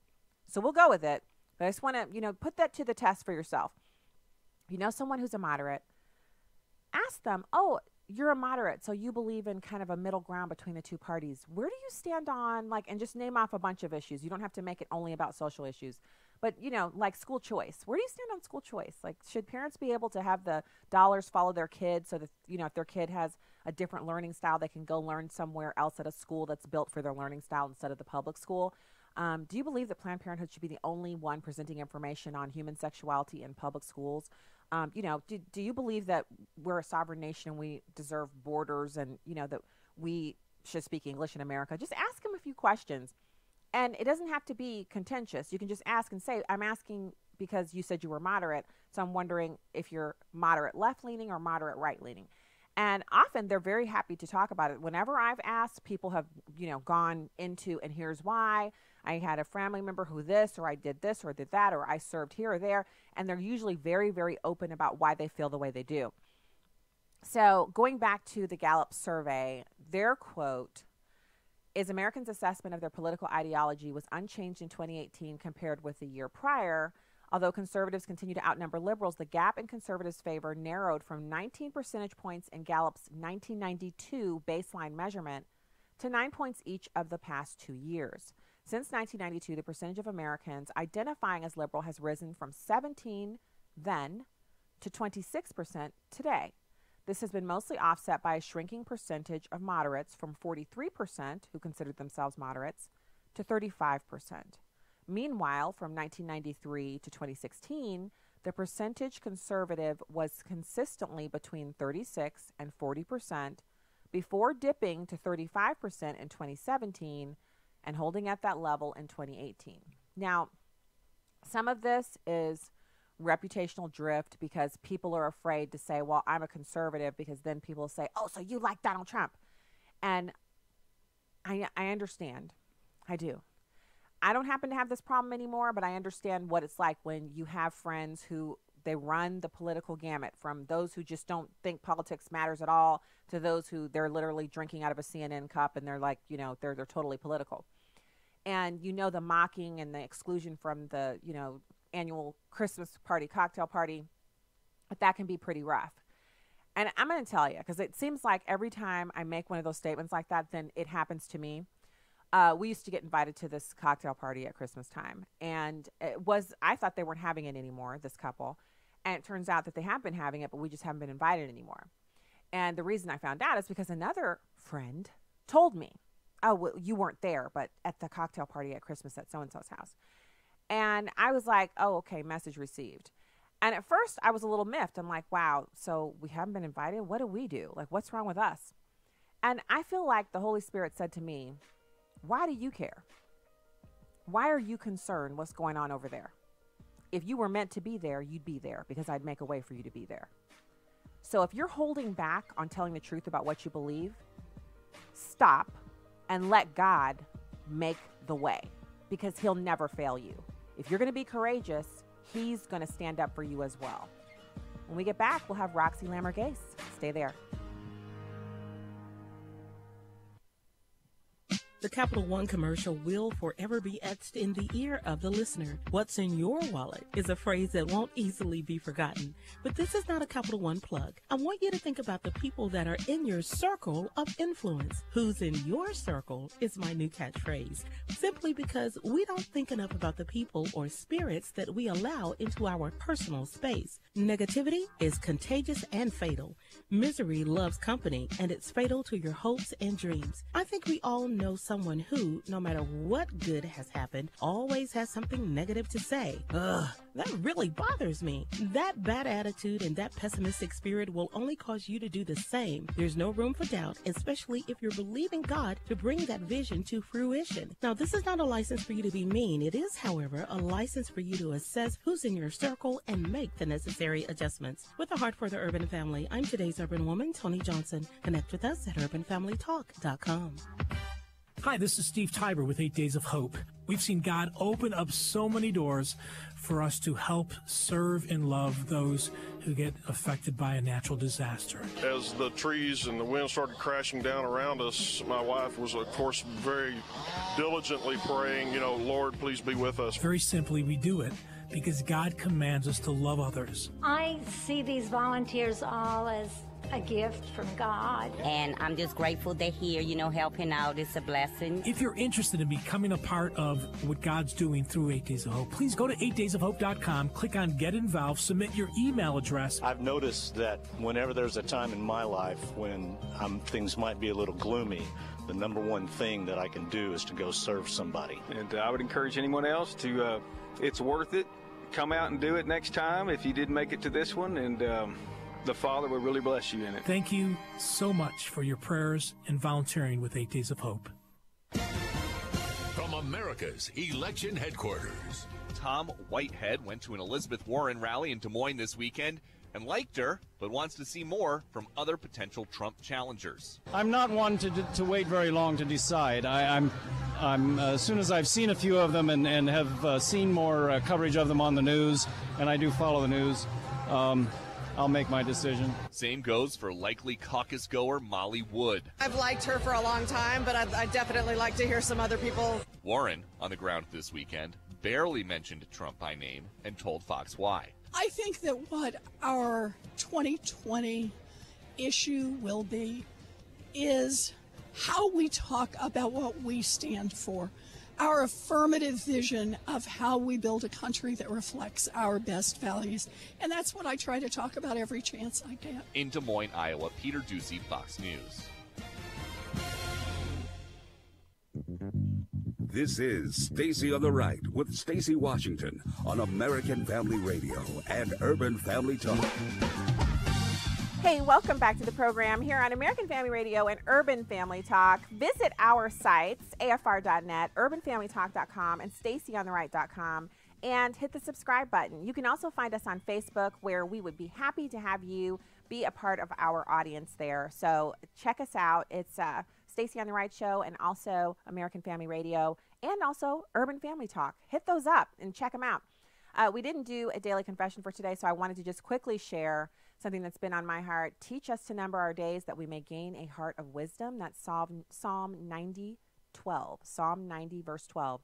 So we'll go with it, but I just want to, put that to the test for yourself. If you know someone who's a moderate, ask them, oh, you're a moderate, so you believe in kind of a middle ground between the two parties. Where do you stand on, like, and just name off a bunch of issues. You don't have to make it only about social issues. But, you know, like school choice. Where do you stand on school choice? Like, should parents be able to have the dollars follow their kids so that, you know, if their kid has a different learning style, they can go learn somewhere else at a school that's built for their learning style instead of the public school? Do you believe that Planned Parenthood should be the only one presenting information on human sexuality in public schools? You know, do you believe that we're a sovereign nation and we deserve borders and, you know, that we should speak English in America? Just ask them a few questions. And it doesn't have to be contentious. You can just ask and say, I'm asking because you said you were moderate, so I'm wondering if you're moderate left-leaning or moderate right-leaning. And often they're very happy to talk about it. Whenever I've asked, people have, you know, gone into, and here's why. I had a family member who this, or I did this, or did that, or I served here or there. And they're usually very, very open about why they feel the way they do. So going back to the Gallup survey, their quote is, Americans' assessment of their political ideology was unchanged in 2018 compared with the year prior. Although conservatives continue to outnumber liberals, the gap in conservatives' favor narrowed from 19 percentage points in Gallup's 1992 baseline measurement to 9 points each of the past 2 years. Since 1992, the percentage of Americans identifying as liberal has risen from 17% then to 26% today. This has been mostly offset by a shrinking percentage of moderates from 43%, who considered themselves moderates, to 35%. Meanwhile, from 1993 to 2016, the percentage conservative was consistently between 36 and 40%, before dipping to 35% in 2017 and holding at that level in 2018. Now, some of this is reputational drift because people are afraid to say, well, I'm a conservative, because then people say, oh, so you like Donald Trump. And I understand. I do. I don't happen to have this problem anymore, but I understand what it's like when you have friends who they run the political gamut, from those who just don't think politics matters at all to those who they're literally drinking out of a CNN cup and they're like, you know, they're totally political. And, you know, the mocking and the exclusion from the, you know, annual Christmas party, cocktail party, that can be pretty rough. And I'm going to tell you, because it seems like every time I make one of those statements like that, then it happens to me. We used to get invited to this cocktail party at Christmas time. And I thought they weren't having it anymore, this couple. And it turns out that they have been having it, but we just haven't been invited anymore. And the reason I found out is because another friend told me, oh, well, you weren't there, but at the cocktail party at Christmas at so-and-so's house. And I was like, oh, okay, message received. And at first I was a little miffed. I'm like, wow, so we haven't been invited? What do we do? Like, what's wrong with us? And I feel like the Holy Spirit said to me, why do you care? Why are you concerned what's going on over there? If you were meant to be there, you'd be there, because I'd make a way for you to be there. So if you're holding back on telling the truth about what you believe, stop and let God make the way, because he'll never fail you. If you're going to be courageous, he's going to stand up for you as well. When we get back, we'll have Roxy Lamorgese. Stay there. The Capital One commercial will forever be etched in the ear of the listener. What's in your wallet is a phrase that won't easily be forgotten. But this is not a Capital One plug. I want you to think about the people that are in your circle of influence. Who's in your circle is my new catchphrase, simply because we don't think enough about the people or spirits that we allow into our personal space. Negativity is contagious and fatal. Misery loves company, and it's fatal to your hopes and dreams. I think we all know someone who, no matter what good has happened, always has something negative to say. Ugh, that really bothers me. That bad attitude and that pessimistic spirit will only cause you to do the same. There's no room for doubt, especially if you're believing God to bring that vision to fruition. Now, this is not a license for you to be mean. It is, however, a license for you to assess who's in your circle and make the necessary adjustments. With a heart for the urban family, I'm today's urban woman, Tony Johnson. Connect with us at urbanfamilytalk.com. Hi, this is Steve Tiber with 8 Days of Hope. We've seen God open up so many doors for us to help serve and love those who get affected by a natural disaster. As the trees and the wind started crashing down around us, my wife was, of course, very diligently praying, Lord, please be with us. Very simply, we do it because God commands us to love others. I see these volunteers all as a gift from God. And I'm just grateful they're here, helping out. It's a blessing. If you're interested in becoming a part of what God's doing through 8 Days of Hope, please go to 8daysofhope.com, click on Get Involved, submit your email address. I've noticed that whenever there's a time in my life when things might be a little gloomy, the number one thing that I can do is to go serve somebody. And I would encourage anyone else to, it's worth it. Come out and do it next time if you didn't make it to this one, and the Father will really bless you in it. Thank you so much for your prayers and volunteering with 8 Days of Hope. From America's election headquarters. Tom Whitehead went to an Elizabeth Warren rally in Des Moines this weekend and liked her, but wants to see more from other potential Trump challengers. I'm not one to wait very long to decide. I'm as soon as I've seen a few of them and have seen more coverage of them on the news, and I do follow the news, I'll make my decision. Same goes for likely caucus goer Molly Wood. I've liked her for a long time, but I'd definitely like to hear some other people. Warren, on the ground this weekend, barely mentioned Trump by name and told Fox why. I think that what our 2020 issue will be is how we talk about what we stand for. Our affirmative vision of how we build a country that reflects our best values. And that's what I try to talk about every chance I get. In Des Moines, Iowa, Peter Ducey, Fox News. This is Stacy on the Right with Stacy Washington on American Family Radio and Urban Family Talk. Hey, welcome back to the program here on American Family Radio and Urban Family Talk. Visit our sites, afr.net, urbanfamilytalk.com, and stacyontheright.com, and hit the subscribe button. You can also find us on Facebook, where we would be happy to have you be a part of our audience there. So check us out. It's Stacy on the Right Show, and also American Family Radio, and also Urban Family Talk. Hit those up and check them out. We didn't do a daily confession for today, so I wanted to just quickly share something that's been on my heart. Teach us to number our days that we may gain a heart of wisdom. That's Psalm 90, 12. Psalm 90, verse 12.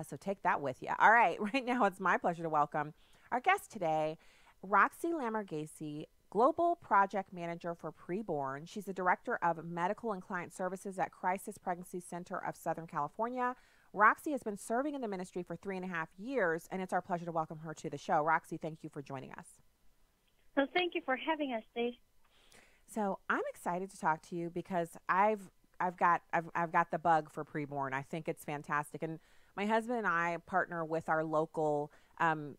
So take that with you. All right, right now it's my pleasure to welcome our guest today, Roxy Lamorgese, Global Project Manager for PreBorn. She's the Director of Medical and Client Services at Crisis Pregnancy Center of Southern California. Roxy has been serving in the ministry for 3.5 years, and it's our pleasure to welcome her to the show. Roxy, thank you for joining us. Well, thank you for having us, Dave. So I'm excited to talk to you because I've got the bug for PreBorn. I think it's fantastic, and my husband and I partner with our local.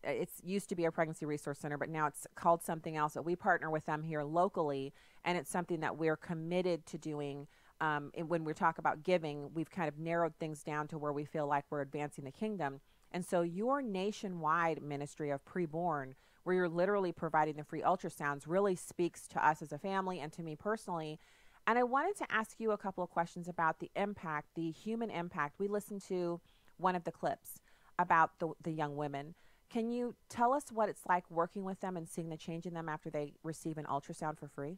It's used to be a pregnancy resource center, but now it's called something else. But we partner with them here locally, and it's something that we're committed to doing. And when we talk about giving, we've kind of narrowed things down to where we feel like we're advancing the kingdom. And so your nationwide ministry of PreBorn, where you're literally providing the free ultrasounds, really speaks to us as a family and to me personally. And I wanted to ask you a couple of questions about the impact, the human impact. We listened to one of the clips about the young women. Can you tell us what it's like working with them and seeing the change in them after they receive an ultrasound for free?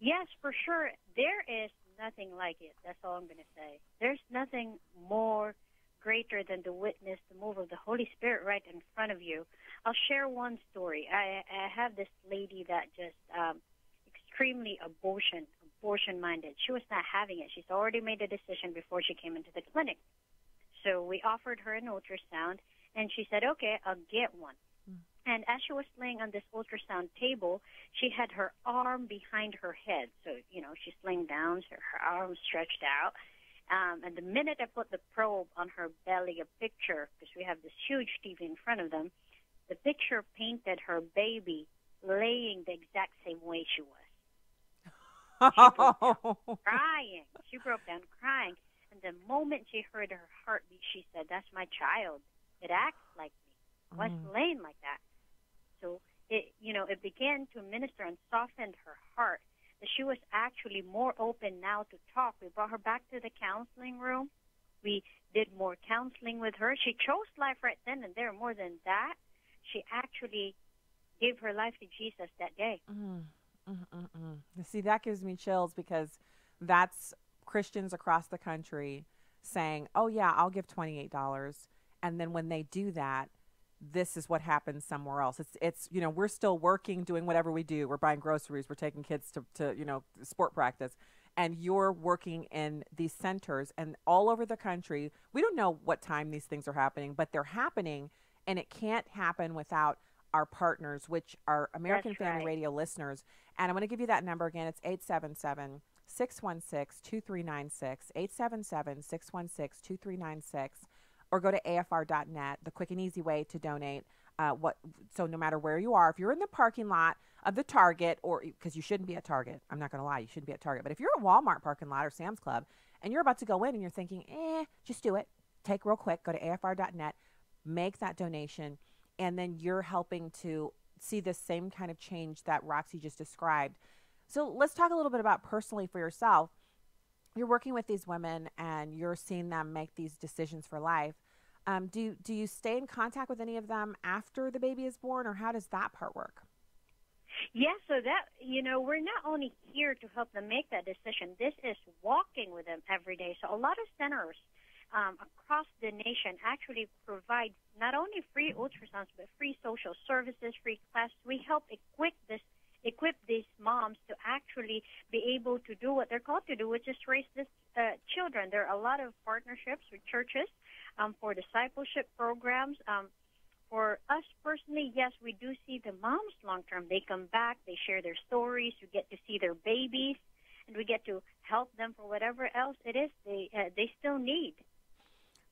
Yes, for sure. There is nothing like it. That's all I'm going to say. There's nothing more greater than to witness the move of the Holy Spirit right in front of you. I'll share one story. I have this lady that just extremely abortion-minded. She was not having it. She's already made a decision before she came into the clinic. So we offered her an ultrasound, and she said, okay, I'll get one. And as she was laying on this ultrasound table, she had her arm behind her head. So, she's laying down, so her arm stretched out. And the minute I put the probe on her belly, a picture, because we have this huge TV in front of them, the picture painted her baby laying the exact same way she was. She broke down crying. And the moment she heard her heartbeat, she said, that's my child. It acts like me. Why is it laying like that? So it began to minister and softened her heart. That she was actually more open now to talk. We brought her back to the counseling room, We did more counseling with her. She chose life right then and there. More than that, she actually gave her life to Jesus that day. See, that gives me chills because that's Christians across the country saying, oh, yeah, I'll give $28. And then when they do that, this is what happens somewhere else. It's you know, we're still working, doing whatever we do. We're buying groceries. We're taking kids to you know, sport practice. And you're working in these centers and all over the country. We don't know what time these things are happening, but they're happening. And it can't happen without our partners, which are American Family Radio listeners. And I'm going to give you that number again. It's 877-616-2396, 877-616-2396, or go to AFR.net, the quick and easy way to donate. So no matter where you are, if you're in the parking lot of the Target, or because you shouldn't be at Target, I'm not going to lie, you shouldn't be at Target. But if you're at Walmart parking lot or Sam's Club and you're about to go in and you're thinking, just do it, take real quick, go to AFR.net, make that donation, and then you're helping to see the same kind of change that Roxy just described. So let's talk a little bit about personally for yourself. You're working with these women and you're seeing them make these decisions for life. Do you stay in contact with any of them after the baby is born, or how does that part work? Yeah, so that, you know, we're not only here to help them make that decision. This is walking with them every day. So a lot of centers across the nation actually provide not only free ultrasounds, but free social services, free classes. We help equip these moms to actually be able to do what they're called to do, which is raise these children. There are a lot of partnerships with churches for discipleship programs. For us personally, yes, we do see the moms long-term. They come back, they share their stories, we get to see their babies, and we get to help them for whatever else it is they still need.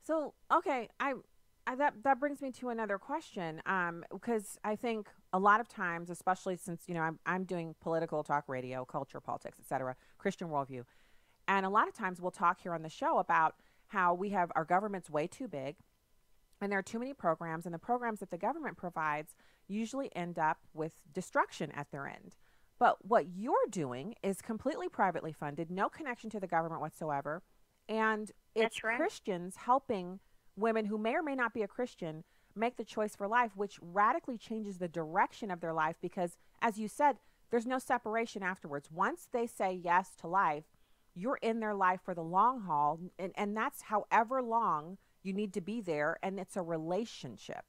So, okay, that brings me to another question, because I think a lot of times, especially since, you know, I'm doing political talk radio, culture, politics, etc., Christian worldview, and a lot of times we'll talk here on the show about how we have our government's way too big, and there are too many programs, and the programs that the government provides usually end up with destruction at their end. But what you're doing is completely privately funded, no connection to the government whatsoever, and it's Christians helping women who may or may not be a Christian make the choice for life, which radically changes the direction of their life because, as you said, there's no separation afterwards. Once they say yes to life, you're in their life for the long haul, and that's however long you need to be there, and it's a relationship.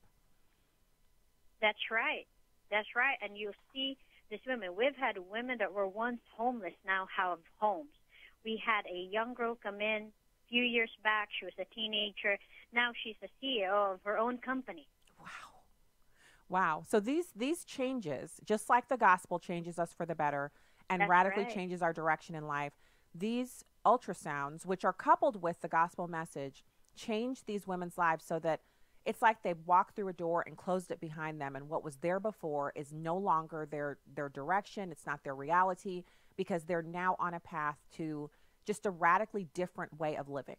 That's right. That's right. And you see these women. We've had women that were once homeless now have homes. We had a young girl come in a few years back. She was a teenager. Now she's the CEO of her own company. Wow. So these changes, just like the gospel changes us for the better and radically changes our direction in life, these ultrasounds, which are coupled with the gospel message, change these women's lives so that it's like they walked through a door and closed it behind them, and what was there before is no longer their direction. It's not their reality, because they're now on a path to just a radically different way of living.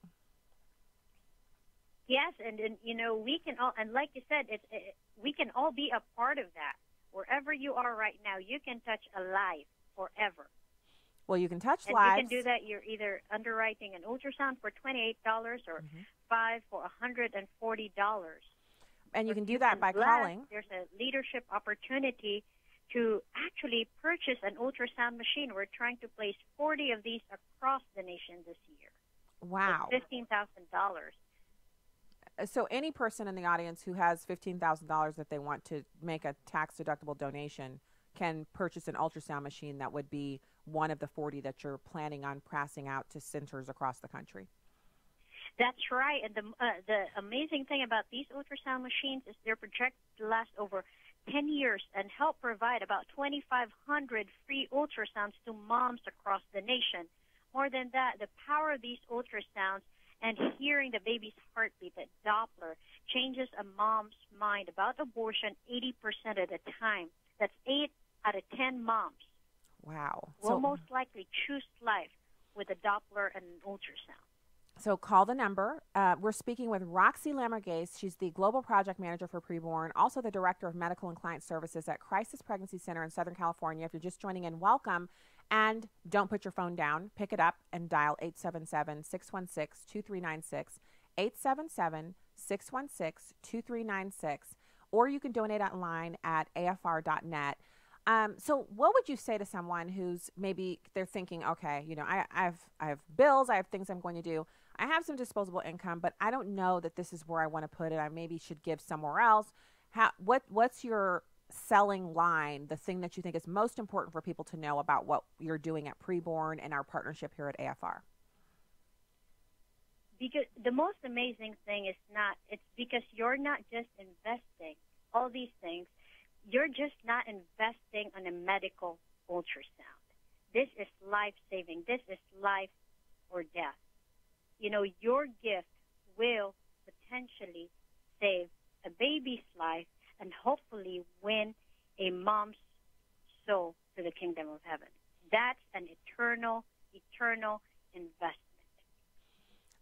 Yes, and you know, we can all, and like you said, we can all be a part of that. Wherever you are right now, you can touch a life forever. Well, you can touch and lives. You can do that. You're either underwriting an ultrasound for $28 or $5 for $140. And you can do that by calling. There's a leadership opportunity to actually purchase an ultrasound machine. We're trying to place 40 of these across the nation this year. Wow. It's $15,000. So any person in the audience who has $15,000 that they want to make a tax-deductible donation can purchase an ultrasound machine that would be one of the 40 that you're planning on passing out to centers across the country. That's right. And the amazing thing about these ultrasound machines is they're projected to last over 10 years and help provide about 2,500 free ultrasounds to moms across the nation. More than that, the power of these ultrasounds and hearing the baby's heartbeat, that Doppler, changes a mom's mind about abortion 80% of the time. That's 8 out of 10 moms. Wow. Will most likely choose life with a Doppler and an ultrasound. So call the number. We're speaking with Roxy Lamorgese. She's the Global Project Manager for PreBorn, also the Director of Medical and Client Services at Crisis Pregnancy Center in Southern California. If you're just joining in, welcome. And don't put your phone down. Pick it up and dial 877-616-2396, 877-616-2396, or you can donate online at afr.net. So what would you say to someone who's maybe they're thinking, okay, you know, I have bills, I have things I'm going to do. I have some disposable income, but I don't know that this is where I want to put it. I maybe should give somewhere else. What's your selling line, the thing that you think is most important for people to know about what you're doing at PreBorn and our partnership here at AFR? Because the most amazing thing is it's because you're not just investing all these things. You're just not investing on a medical ultrasound. This is life-saving. This is life or death. You know, your gift will potentially save a baby's life and hopefully win a mom's soul to the kingdom of heaven. That's an eternal investment.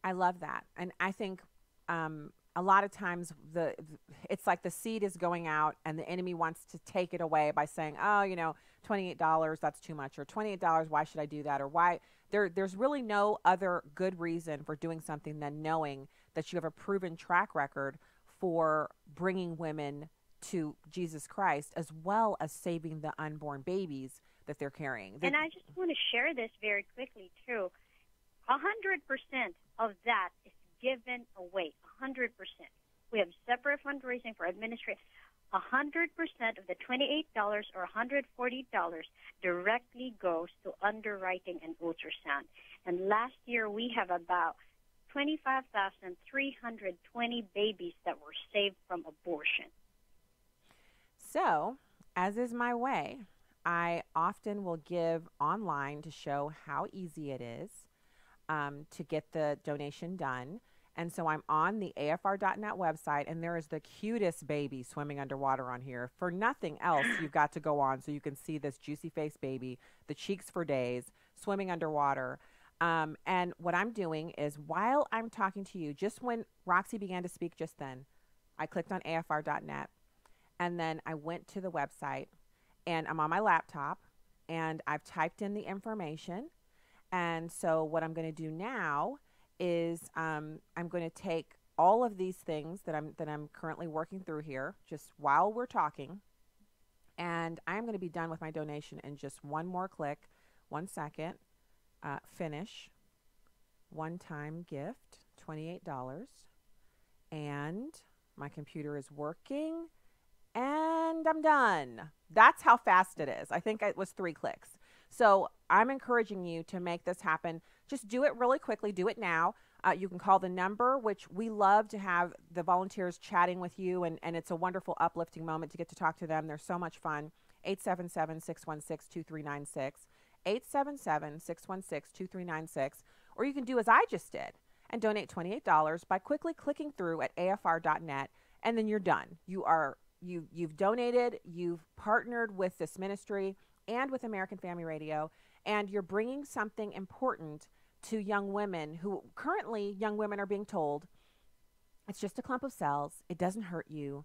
I love that. And I think a lot of times it's like the seed is going out and the enemy wants to take it away by saying, oh, you know, $28, that's too much, or $28, why should I do that? Or why? There's really no other good reason for doing something than knowing that you have a proven track record for bringing women to Jesus Christ, as well as saving the unborn babies that they're carrying. And I just want to share this very quickly, too. 100% of that is given away, 100%. We have separate fundraising for administration. 100% of the $28 or $140 directly goes to underwriting and ultrasound. And last year we have about 25,320 babies that were saved from abortion. So, as is my way, I often will give online to show how easy it is to get the donation done. And so I'm on the afr.net website, and there is the cutest baby swimming underwater on here. For nothing else, you've got to go on so you can see this juicy face baby, the cheeks for days, swimming underwater. And what I'm doing is, while I'm talking to you, just when Roxy began to speak just then, I clicked on afr.net, and then I went to the website, and I'm on my laptop, and I've typed in the information. And so what I'm going to do now is I'm going to take all of these things that I'm currently working through here, just while we're talking, and I'm going to be done with my donation in just one more click. 1 second. Finish. One-time gift, $28, and my computer is working, and I'm done. That's how fast it is. I think it was 3 clicks. So I'm encouraging you to make this happen. Just do it really quickly. Do it now. You can call the number, which we love to have the volunteers chatting with you, and it's a wonderful, uplifting moment to get to talk to them. They're so much fun. 877-616-2396, 877-616-2396, or you can do as I just did and donate $28 by quickly clicking through at afr.net, and then you're done. You've donated, you've partnered with this ministry and with American Family Radio, and you're bringing something important to young women who currently, young women are being told, it's just a clump of cells, it doesn't hurt you,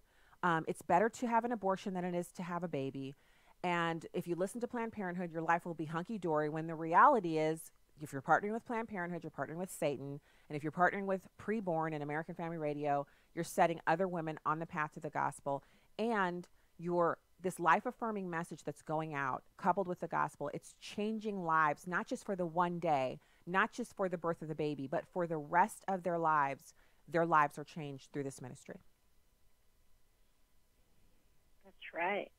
it's better to have an abortion than it is to have a baby, and if you listen to Planned Parenthood, your life will be hunky-dory, when the reality is, if you're partnering with Planned Parenthood, you're partnering with Satan, and if you're partnering with PreBorn and American Family Radio, you're setting other women on the path to the gospel, and this life-affirming message that's going out, coupled with the gospel, it's changing lives, not just for the one day, not just for the birth of the baby, but for the rest of their lives. Their lives are changed through this ministry. That's right.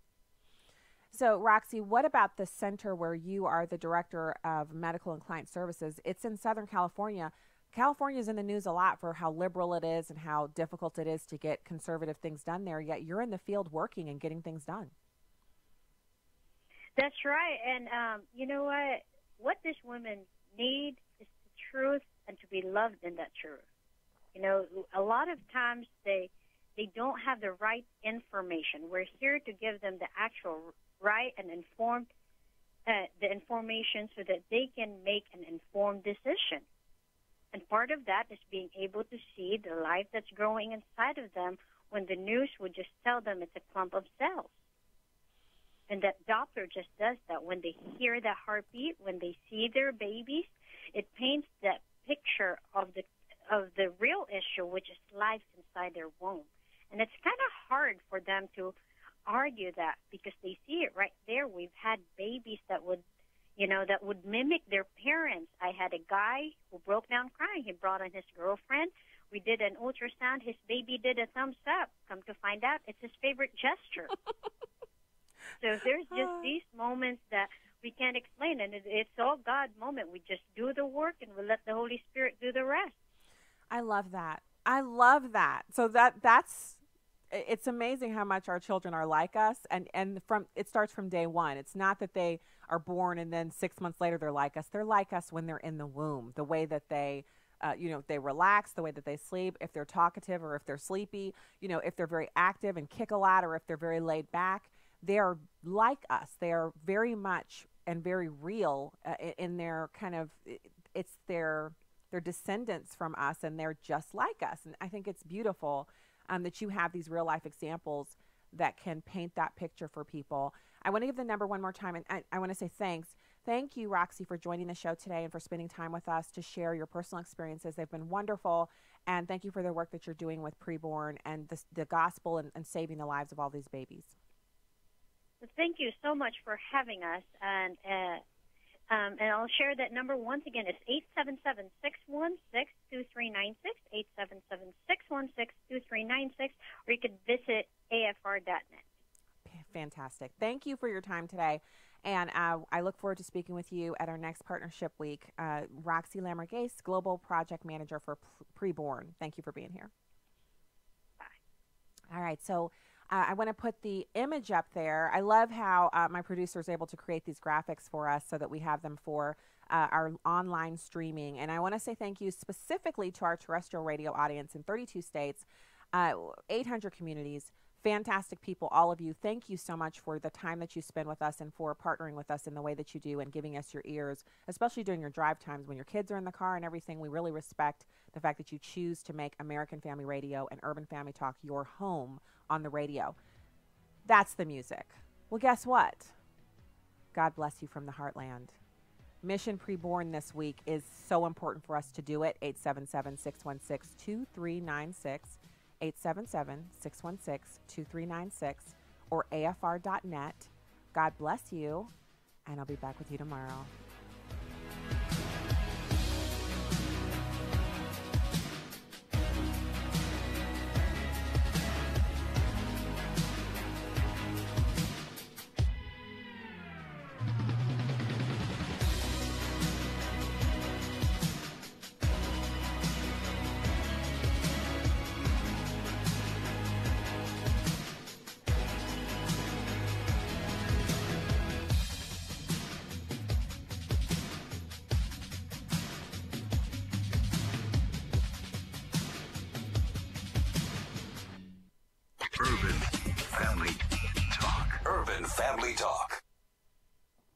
So, Roxy, what about the center where you are the director of medical and client services? It's in Southern California. California is in the news a lot for how liberal it is and how difficult it is to get conservative things done there, yet you're in the field working and getting things done. That's right. And you know what? What these women need is the truth and to be loved in that truth. You know, a lot of times they don't have the right information. We're here to give them the actual right and informed the information so that they can make an informed decision. And part of that is being able to see the life that's growing inside of them when the news would just tell them it's a clump of cells. And that Doppler just does that. When they hear the heartbeat, when they see their babies, it paints that picture of the real issue, which is life inside their womb. And it's kind of hard for them to argue that because they see it right there. We've had babies that would mimic their parents. I had a guy who broke down crying. He brought in his girlfriend. We did an ultrasound. His baby did a thumbs up. Come to find out, it's his favorite gesture. So there's just these moments that we can't explain, and it's all God moment. We just do the work, and we let the Holy Spirit do the rest. I love that. I love that. So that's it's amazing how much our children are like us, and it starts from day one. It's not that they are born and then 6 months later they're like us. They're like us when they're in the womb. The way that they they relax, the way that they sleep, if they're talkative or if they're sleepy, if they're very active and kick a lot or if they're very laid back. They are like us. They are very much and very real in their kind of, it's their descendants from us, and they're just like us. And I think it's beautiful that you have these real life examples that can paint that picture for people. I want to give the number one more time, and I want to say thanks. Thank you, Roxy, for joining the show today and for spending time with us to share your personal experiences. They've been wonderful, and thank you for the work that you're doing with PreBorn and the gospel and saving the lives of all these babies. Thank you so much for having us, and I'll share that number once again. It's 877-616-2396, 877-616-2396, or you could visit afr.net. Fantastic. Thank you for your time today, and I look forward to speaking with you at our next partnership week. Roxy Lamorgese, Global Project Manager for PreBorn. Thank you for being here. Bye. All right, so I want to put the image up there. I love how my producer is able to create these graphics for us so that we have them for our online streaming. And I want to say thank you specifically to our terrestrial radio audience in 32 states, 800 communities, fantastic people, all of you. Thank you so much for the time that you spend with us and for partnering with us in the way that you do and giving us your ears, especially during your drive times when your kids are in the car and everything. We really respect the fact that you choose to make American Family Radio and Urban Family Talk your home on the radio. That's the music. Well, guess what? God bless you from the heartland. Mission PreBorn this week is so important for us to do it. 877-616-2396, 877-616-2396, or afr.net. God bless you, and I'll be back with you tomorrow. Family Talk.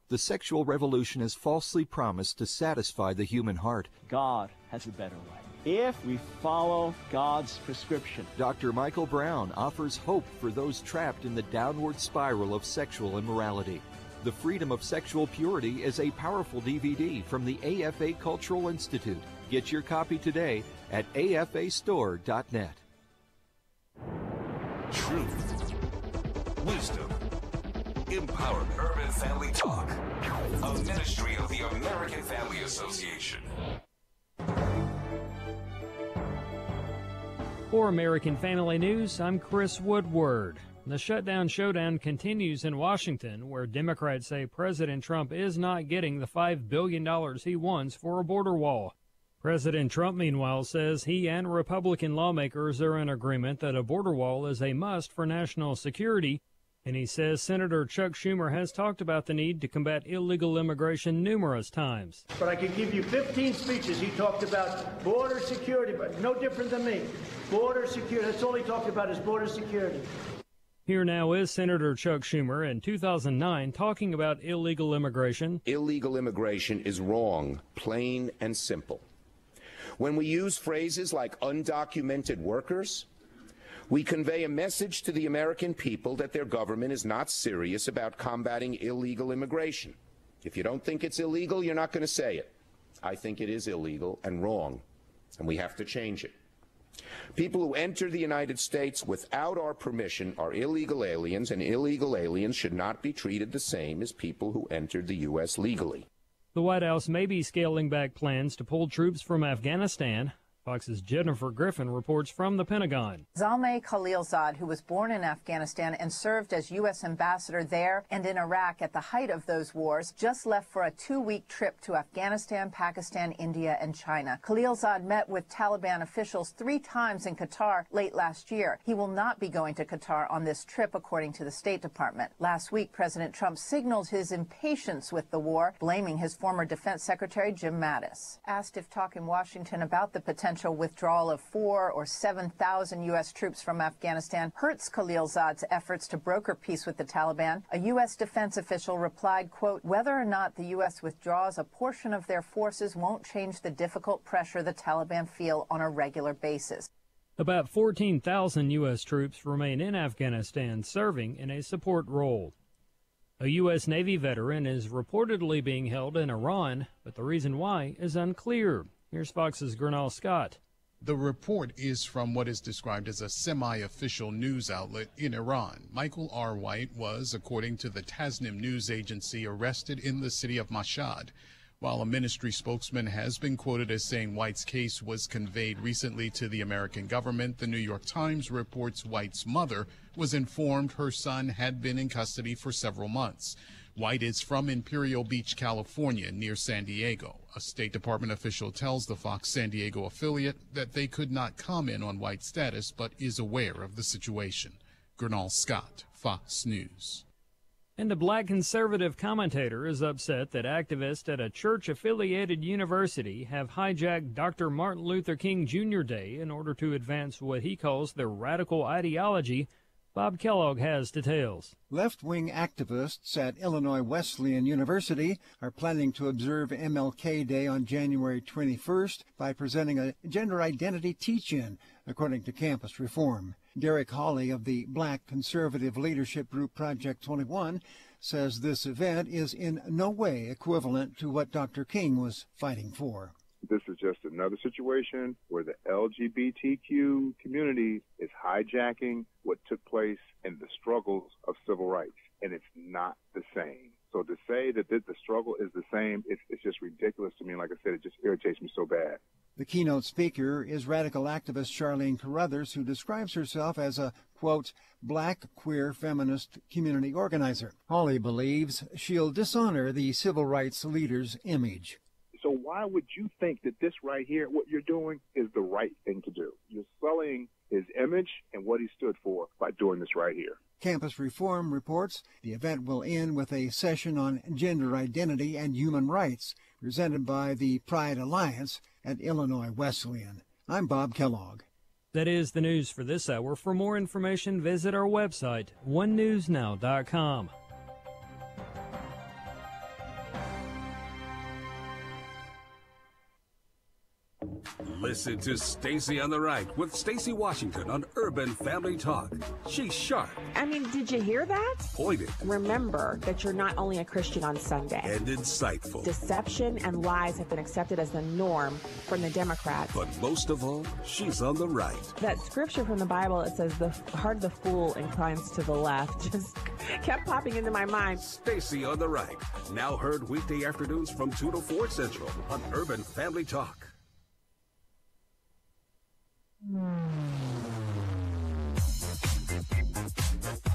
The sexual revolution is falsely promised to satisfy the human heart. God has a better way if we follow God's prescription. Dr. Michael Brown offers hope for those trapped in the downward spiral of sexual immorality. The Freedom of Sexual Purity is a powerful DVD from the AFA Cultural Institute. Get your copy today at afastore.net. Truth, wisdom, empowerment. Urban Family Talk, a ministry of the American Family Association. For American Family News, I'm Chris Woodward. The shutdown showdown continues in Washington, where Democrats say President Trump is not getting the $5 billion he wants for a border wall. President Trump, meanwhile, says he and Republican lawmakers are in agreement that a border wall is a must for national security, and he says Senator Chuck Schumer has talked about the need to combat illegal immigration numerous times. But I could give you 15 speeches. He talked about border security, but no different than me. Border security, that's all he talked about is border security. Here now is Senator Chuck Schumer in 2009 talking about illegal immigration. Illegal immigration is wrong, plain and simple. When we use phrases like undocumented workers, We convey a message to the American people that their government is not serious about combating illegal immigration. If you don't think it's illegal, you're not going to say it. I think it is illegal and wrong, and we have to change it. People who enter the United States without our permission are illegal aliens, and illegal aliens should not be treated the same as people who entered the U.S. legally. The White House may be scaling back plans to pull troops from Afghanistan. Fox's Jennifer Griffin reports from the Pentagon. Zalmay Khalilzad, who was born in Afghanistan and served as U.S. ambassador there and in Iraq at the height of those wars, just left for a 2-week trip to Afghanistan, Pakistan, India, and China. Khalilzad met with Taliban officials 3 times in Qatar late last year. He will not be going to Qatar on this trip, according to the State Department. Last week, President Trump signaled his impatience with the war, blaming his former Defense Secretary Jim Mattis. Asked if talk in Washington about the potential withdrawal of 4,000 or 7,000 U.S. troops from Afghanistan hurts Khalilzad's efforts to broker peace with the Taliban, a U.S. defense official replied, quote, whether or not the U.S. withdraws a portion of their forces won't change the difficult pressure the Taliban feel on a regular basis. About 14,000 U.S. troops remain in Afghanistan, serving in a support role. A U.S. Navy veteran is reportedly being held in Iran, but the reason why is unclear. Here's Fox's Gernal Scott. The report is from what is described as a semi-official news outlet in Iran. Michael R. White was, according to the Tasnim news agency, arrested in the city of Mashhad. While a ministry spokesman has been quoted as saying White's case was conveyed recently to the American government, the New York Times reports White's mother was informed her son had been in custody for several months. White is from Imperial Beach, California, near San Diego. A State Department official tells the Fox San Diego affiliate that they could not comment on White's status, but is aware of the situation. Gernal Scott, Fox News. And a black conservative commentator is upset that activists at a church-affiliated university have hijacked Dr. Martin Luther King Jr. Day in order to advance what he calls their radical ideology. Bob Kellogg has details. Left-wing activists at Illinois Wesleyan University are planning to observe MLK Day on January 21st by presenting a gender identity teach-in, according to Campus Reform. Derek Hawley of the Black Conservative Leadership Group Project 21 says this event is in no way equivalent to what Dr. King was fighting for. This is just another situation where the LGBTQ community is hijacking what took place in the struggles of civil rights, and it's not the same. So to say that the struggle is the same, it's just ridiculous to me. Like I said, it just irritates me so bad. The keynote speaker is radical activist Charlene Carruthers, who describes herself as a, quote, black queer feminist community organizer. Hawley believes she'll dishonor the civil rights leader's image. So why would you think that this right here, what you're doing, is the right thing to do? You're sullying his image and what he stood for by doing this right here. Campus Reform reports the event will end with a session on gender identity and human rights presented by the Pride Alliance at Illinois Wesleyan. I'm Bob Kellogg. That is the news for this hour. For more information, visit our website, onenewsnow.com. Listen to Stacy on the Right with Stacy Washington on Urban Family Talk. She's sharp. I mean, did you hear that? Pointed. Remember that you're not only a Christian on Sunday. And insightful. Deception and lies have been accepted as the norm from the Democrats. But most of all, she's on the right. That scripture from the Bible, it says the heart of the fool inclines to the left, just kept popping into my mind. Stacy on the Right. Now heard weekday afternoons from 2 to 4 Central on Urban Family Talk.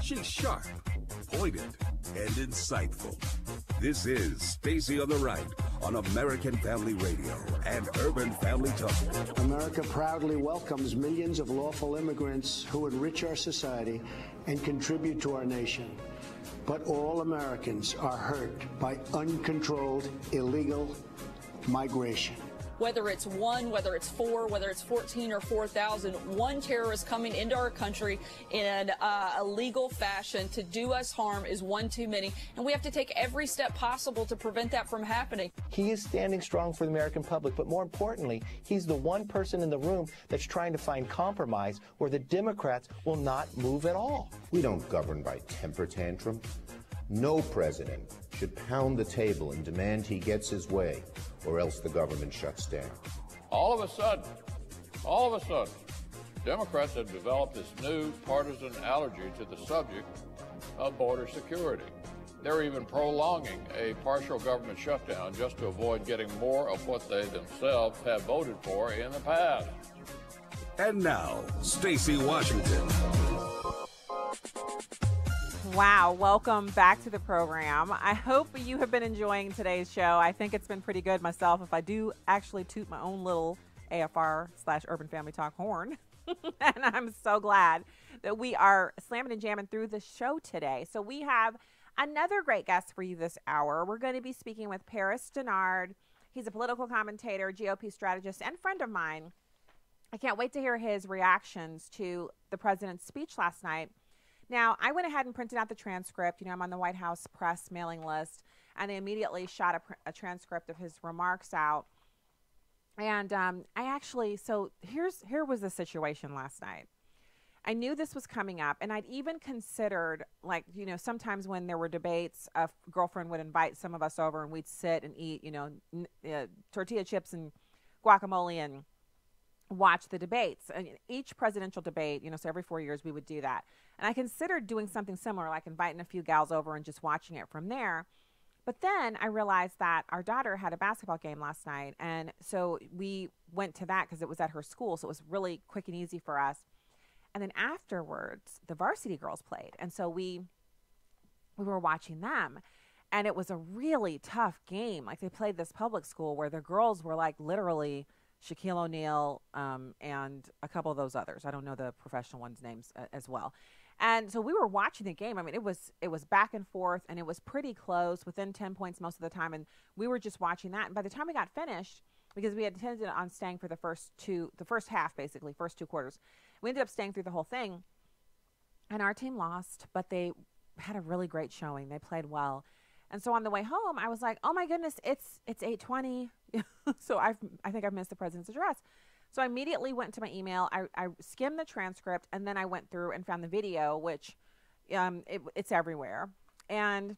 She's sharp, pointed, and insightful. This is Stacy on the Right on American Family Radio and Urban Family Talk. America proudly welcomes millions of lawful immigrants who enrich our society and contribute to our nation. But all Americans are hurt by uncontrolled illegal migration. whether it's 1, whether it's 4, whether it's 14 or 4,000, one terrorist coming into our country in a legal fashion to do us harm is one too many. And we have to take every step possible to prevent that from happening. He is standing strong for the American public, but more importantly, he's the one person in the room that's trying to find compromise where the Democrats will not move at all. We don't govern by temper tantrums. No president should pound the table and demand he gets his way, or else the government shuts down. All of a sudden, Democrats have developed this new partisan allergy to the subject of border security. They're even prolonging a partial government shutdown just to avoid getting more of what they themselves have voted for in the past. And now, Stacey Washington. Wow, welcome back to the program. I hope you have been enjoying today's show. I think it's been pretty good myself, if I do actually toot my own little AFR/Urban Family Talk horn. And I'm so glad that we are slamming and jamming through the show today. So we have another great guest for you this hour. We're going to be speaking with Dennard. He's a political commentator, GOP strategist, and friend of mine. I can't wait to hear his reactions to the president's speech last night. Now, I went ahead and printed out the transcript. You know, I'm on the White House press mailing list, and I immediately shot a transcript of his remarks out. And here was the situation last night. I knew this was coming up, and I'd even considered, like, you know, sometimes when there were debates, a girlfriend would invite some of us over and we'd sit and eat, you know, tortilla chips and guacamole and watch the debates. And each presidential debate, you know, so every 4 years we would do that. And I considered doing something similar, like inviting a few gals over and just watching it from there. But then I realized that our daughter had a basketball game last night. And so we went to that because it was at her school. So it was really quick and easy for us. And then afterwards, the varsity girls played. And so we were watching them. And it was a really tough game. Like, they played this public school where the girls were like literally Shaquille O'Neal and a couple of those others. I don't know the professional ones' names as well. And so we were watching the game. I mean, it was back and forth, and it was pretty close, within 10 points most of the time. And we were just watching that. And by the time we got finished, because we had intended on staying for the first half, basically, first 2 quarters, we ended up staying through the whole thing. And our team lost, but they had a really great showing. They played well. And so on the way home, I was like, oh my goodness, it's 8:20. So I think I've missed the president's address. So I immediately went to my email. I skimmed the transcript, and then I went through and found the video, which it's everywhere. And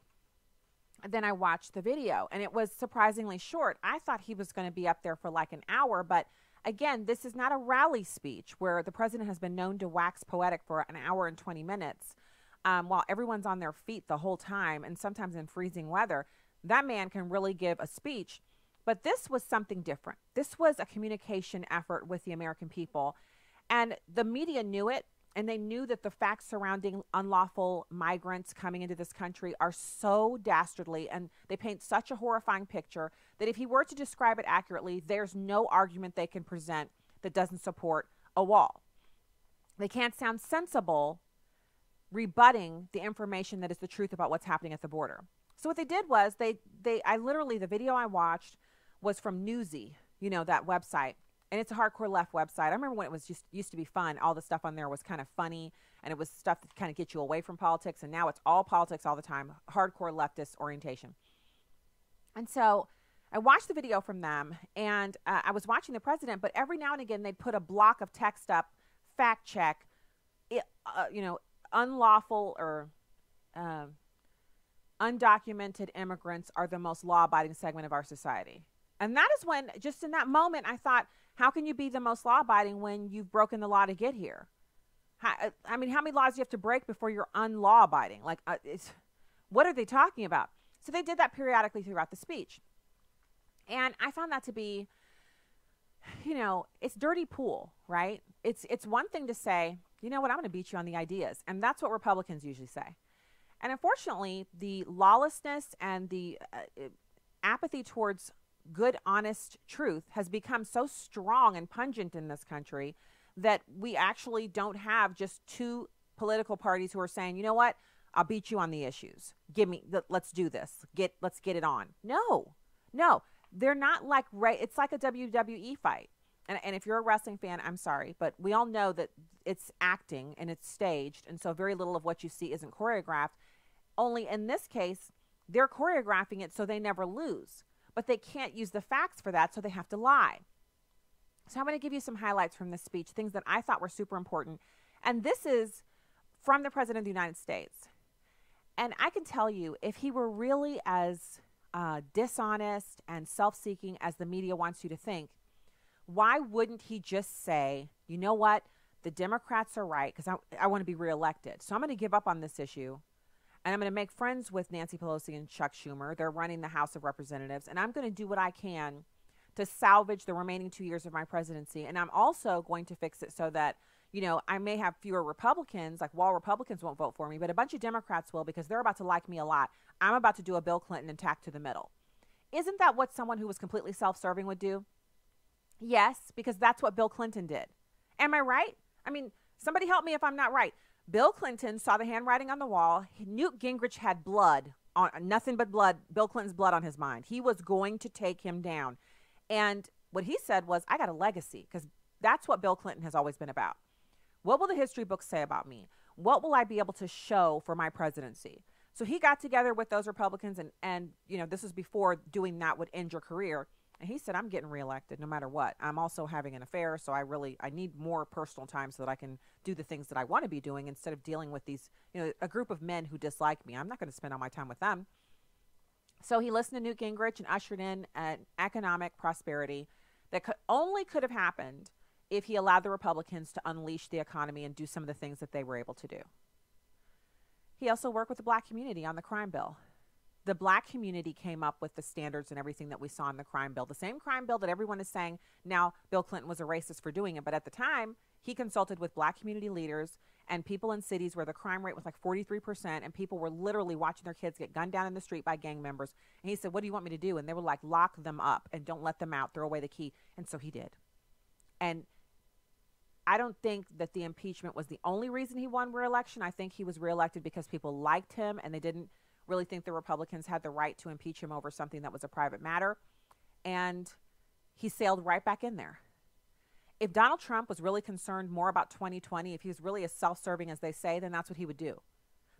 then I watched the video, and it was surprisingly short. I thought he was going to be up there for like an hour, but again, this is not a rally speech where the president has been known to wax poetic for an hour and 20 minutes while everyone's on their feet the whole time, and sometimes in freezing weather. That man can really give a speech. But this was something different. This was a communication effort with the American people. And the media knew it, and they knew that the facts surrounding unlawful migrants coming into this country are so dastardly, and they paint such a horrifying picture that if he were to describe it accurately, there's no argument they can present that doesn't support a wall. They can't sound sensible rebutting the information that is the truth about what's happening at the border. So what they did was the video I watched was from Newsy, you know, that website. And it's a hardcore left website. I remember when it was just used to be fun. All the stuff on there was kind of funny, and it was stuff that kind of gets you away from politics. And now it's all politics all the time, hardcore leftist orientation. And so I watched the video from them, and I was watching the president, but every now and again they'd put a block of text up, fact check, unlawful or undocumented immigrants are the most law-abiding segment of our society. And that is when, just in that moment, I thought, how can you be the most law-abiding when you've broken the law to get here? How many laws do you have to break before you're unlaw-abiding? What are they talking about? So they did that periodically throughout the speech. And I found that to be, it's dirty pool, right? It's one thing to say, you know what, I'm going to beat you on the ideas. And that's what Republicans usually say. And unfortunately, the lawlessness and the apathy towards good, honest truth has become so strong and pungent in this country that we actually don't have just two political parties who are saying, you know what, I'll beat you on the issues. Let's do this. Let's get it on. No. they're not like, it's like a WWE fight. And if you're a wrestling fan, I'm sorry, but we all know that it's acting and it's staged, and so very little of what you see isn't choreographed. Only in this case, they're choreographing it so they never lose, but they can't use the facts for that, so they have to lie. So I'm going to give you some highlights from this speech, things that I thought were super important. And this is from the President of the United States. And I can tell you, if he were really as dishonest and self-seeking as the media wants you to think, why wouldn't he just say, you know what, the Democrats are right because I want to be reelected. So I'm going to give up on this issue, and I'm going to make friends with Nancy Pelosi and Chuck Schumer. They're running the House of Representatives, and I'm going to do what I can to salvage the remaining 2 years of my presidency. And I'm also going to fix it so that, you know, I may have fewer Republicans, like while Republicans won't vote for me, but a bunch of Democrats will because they're about to like me a lot. I'm about to do a Bill Clinton and tack to the middle. Isn't that what someone who was completely self-serving would do? Yes, because that's what Bill Clinton did. Am I right? I mean, somebody help me if I'm not right. Bill Clinton saw the handwriting on the wall. Newt Gingrich had blood, on nothing but blood, Bill Clinton's blood on his mind. He was going to take him down. And what he said was, I got a legacy, because that's what Bill Clinton has always been about. What will the history books say about me? What will I be able to show for my presidency? So he got together with those Republicans, and you know, this was before doing that would end your career. And he said, I'm getting reelected no matter what. I'm also having an affair, so I need more personal time so that I can do the things that I want to be doing instead of dealing with these, you know, a group of men who dislike me. I'm not going to spend all my time with them. So he listened to Newt Gingrich and ushered in an economic prosperity that only could have happened if he allowed the Republicans to unleash the economy and do some of the things that they were able to do. He also worked with the black community on the crime bill. The black community came up with the standards and everything that we saw in the crime bill. The same crime bill that everyone is saying now Bill Clinton was a racist for doing it. But at the time, he consulted with black community leaders and people in cities where the crime rate was like 43%, and people were literally watching their kids get gunned down in the street by gang members. And he said, what do you want me to do? And they were like, lock them up and don't let them out. Throw away the key. And so he did. And I don't think that the impeachment was the only reason he won re-election. I think he was reelected because people liked him and they didn't really think the Republicans had the right to impeach him over something that was a private matter. And he sailed right back in there. If Donald Trump was really concerned more about 2020, if he was really as self-serving as they say, then that's what he would do.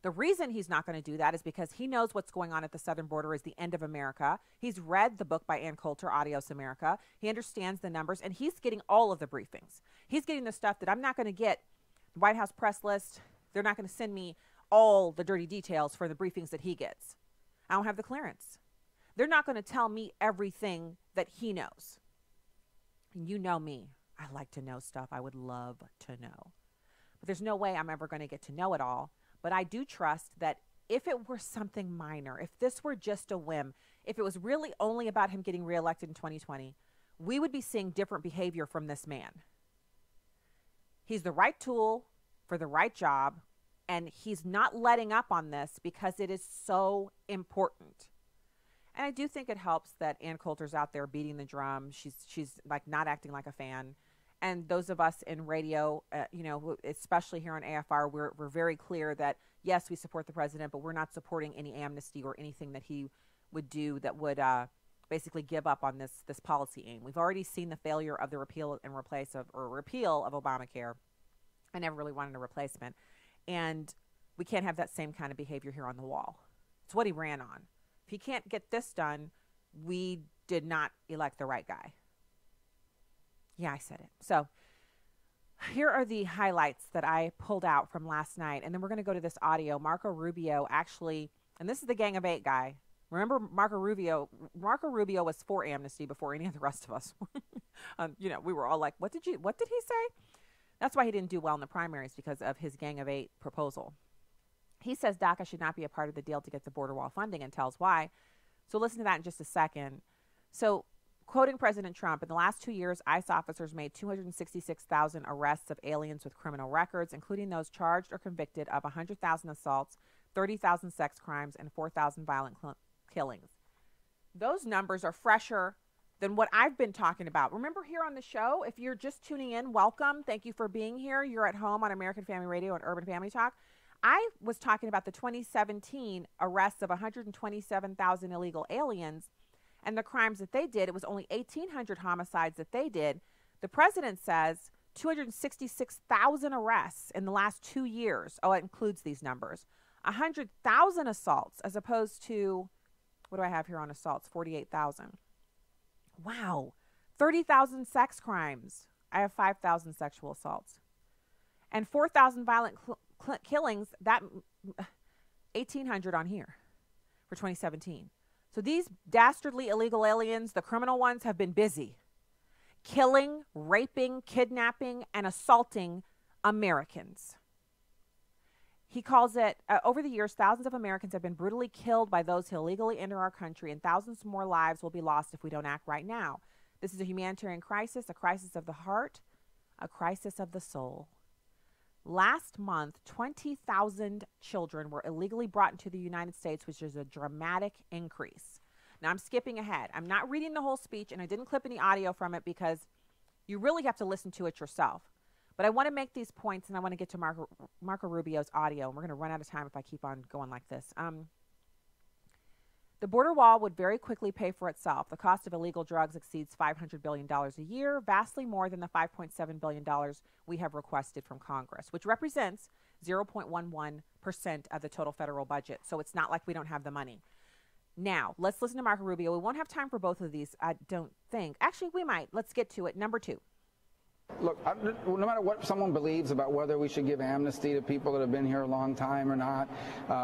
The reason he's not going to do that is because he knows what's going on at the southern border is the end of America. He's read the book by Ann Coulter, Adios America. He understands the numbers, and he's getting all of the briefings. He's getting the stuff that I'm not going to get. The White House press list, they're not going to send me all the dirty details for the briefings that he gets. I don't have the clearance. They're not going to tell me everything that he knows. And you know me. I like to know stuff. I would love to know. But there's no way I'm ever going to get to know it all. But I do trust that if it were something minor, if this were just a whim, if it was really only about him getting reelected in 2020, we would be seeing different behavior from this man. He's the right tool for the right job. And he's not letting up on this because it is so important. And I do think it helps that Ann Coulter's out there beating the drum. She's like not acting like a fan. And those of us in radio, you know, especially here on AFR, we're very clear that, yes, we support the president, but we're not supporting any amnesty or anything that he would do that would basically give up on this policy aim. We've already seen the failure of the repeal of Obamacare. I never really wanted a replacement. And we can't have that same kind of behavior here on the wall. It's what he ran on. If he can't get this done, we did not elect the right guy. Yeah, I said it. So here are the highlights that I pulled out from last night. And then we're going to go to this audio. Marco Rubio actually, and this is the Gang of Eight guy. Remember Marco Rubio? Marco Rubio was for amnesty before any of the rest of us. You know, we were all like, what did he say? That's why he didn't do well in the primaries, because of his Gang of Eight proposal. He says DACA should not be a part of the deal to get the border wall funding, and tells why. So listen to that in just a second. So quoting President Trump, in the last 2 years, ICE officers made 266,000 arrests of aliens with criminal records, including those charged or convicted of 100,000 assaults, 30,000 sex crimes, and 4,000 violent killings. Those numbers are fresher than what I've been talking about. Remember, here on the show, if you're just tuning in, welcome. Thank you for being here. You're at home on American Family Radio and Urban Family Talk. I was talking about the 2017 arrests of 127,000 illegal aliens, and the crimes that they did, it was only 1,800 homicides that they did. The president says 266,000 arrests in the last 2 years. Oh, it includes these numbers. 100,000 assaults as opposed to, what do I have here on assaults? 48,000. Wow. 30,000 sex crimes. I have 5,000 sexual assaults. And 4,000 violent killings, that 1,800 on here for 2017. So these dastardly illegal aliens, the criminal ones, have been busy killing, raping, kidnapping, and assaulting Americans. He calls it, over the years, thousands of Americans have been brutally killed by those who illegally enter our country, and thousands more lives will be lost if we don't act right now. This is a humanitarian crisis, a crisis of the heart, a crisis of the soul. Last month, 20,000 children were illegally brought into the United States, which is a dramatic increase. Now, I'm skipping ahead. I'm not reading the whole speech, and I didn't clip any audio from it because you really have to listen to it yourself. But I want to make these points, and I want to get to Marco Rubio's audio, and we're going to run out of time if I keep on going like this. The border wall would very quickly pay for itself. The cost of illegal drugs exceeds $500 billion a year, vastly more than the $5.7 billion we have requested from Congress, which represents 0.11% of the total federal budget. So it's not like we don't have the money. Now, let's listen to Marco Rubio. We won't have time for both of these, I don't think. Actually, we might. Let's get to it. Number 2. Look, no matter what someone believes about whether we should give amnesty to people that have been here a long time or not,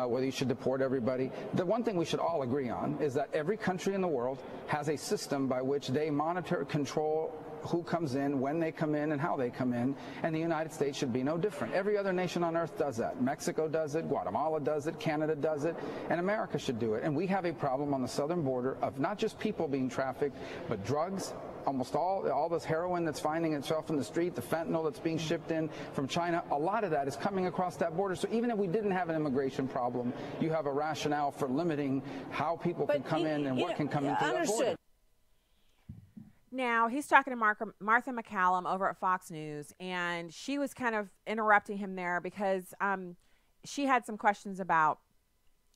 whether you should deport everybody, the one thing we should all agree on is that every country in the world has a system by which they monitor, control who comes in, when they come in, and how they come in, and the United States should be no different. Every other nation on earth does that. Mexico does it, Guatemala does it, Canada does it, and America should do it. And we have a problem on the southern border of not just people being trafficked, but drugs. Almost all this heroin that's finding itself in the street, the fentanyl that's being shipped in from China, a lot of that is coming across that border. So even if we didn't have an immigration problem, you have a rationale for limiting how people can come in and what can come into that border. Now, he's talking to Martha McCallum over at Fox News, and she was kind of interrupting him there because she had some questions about,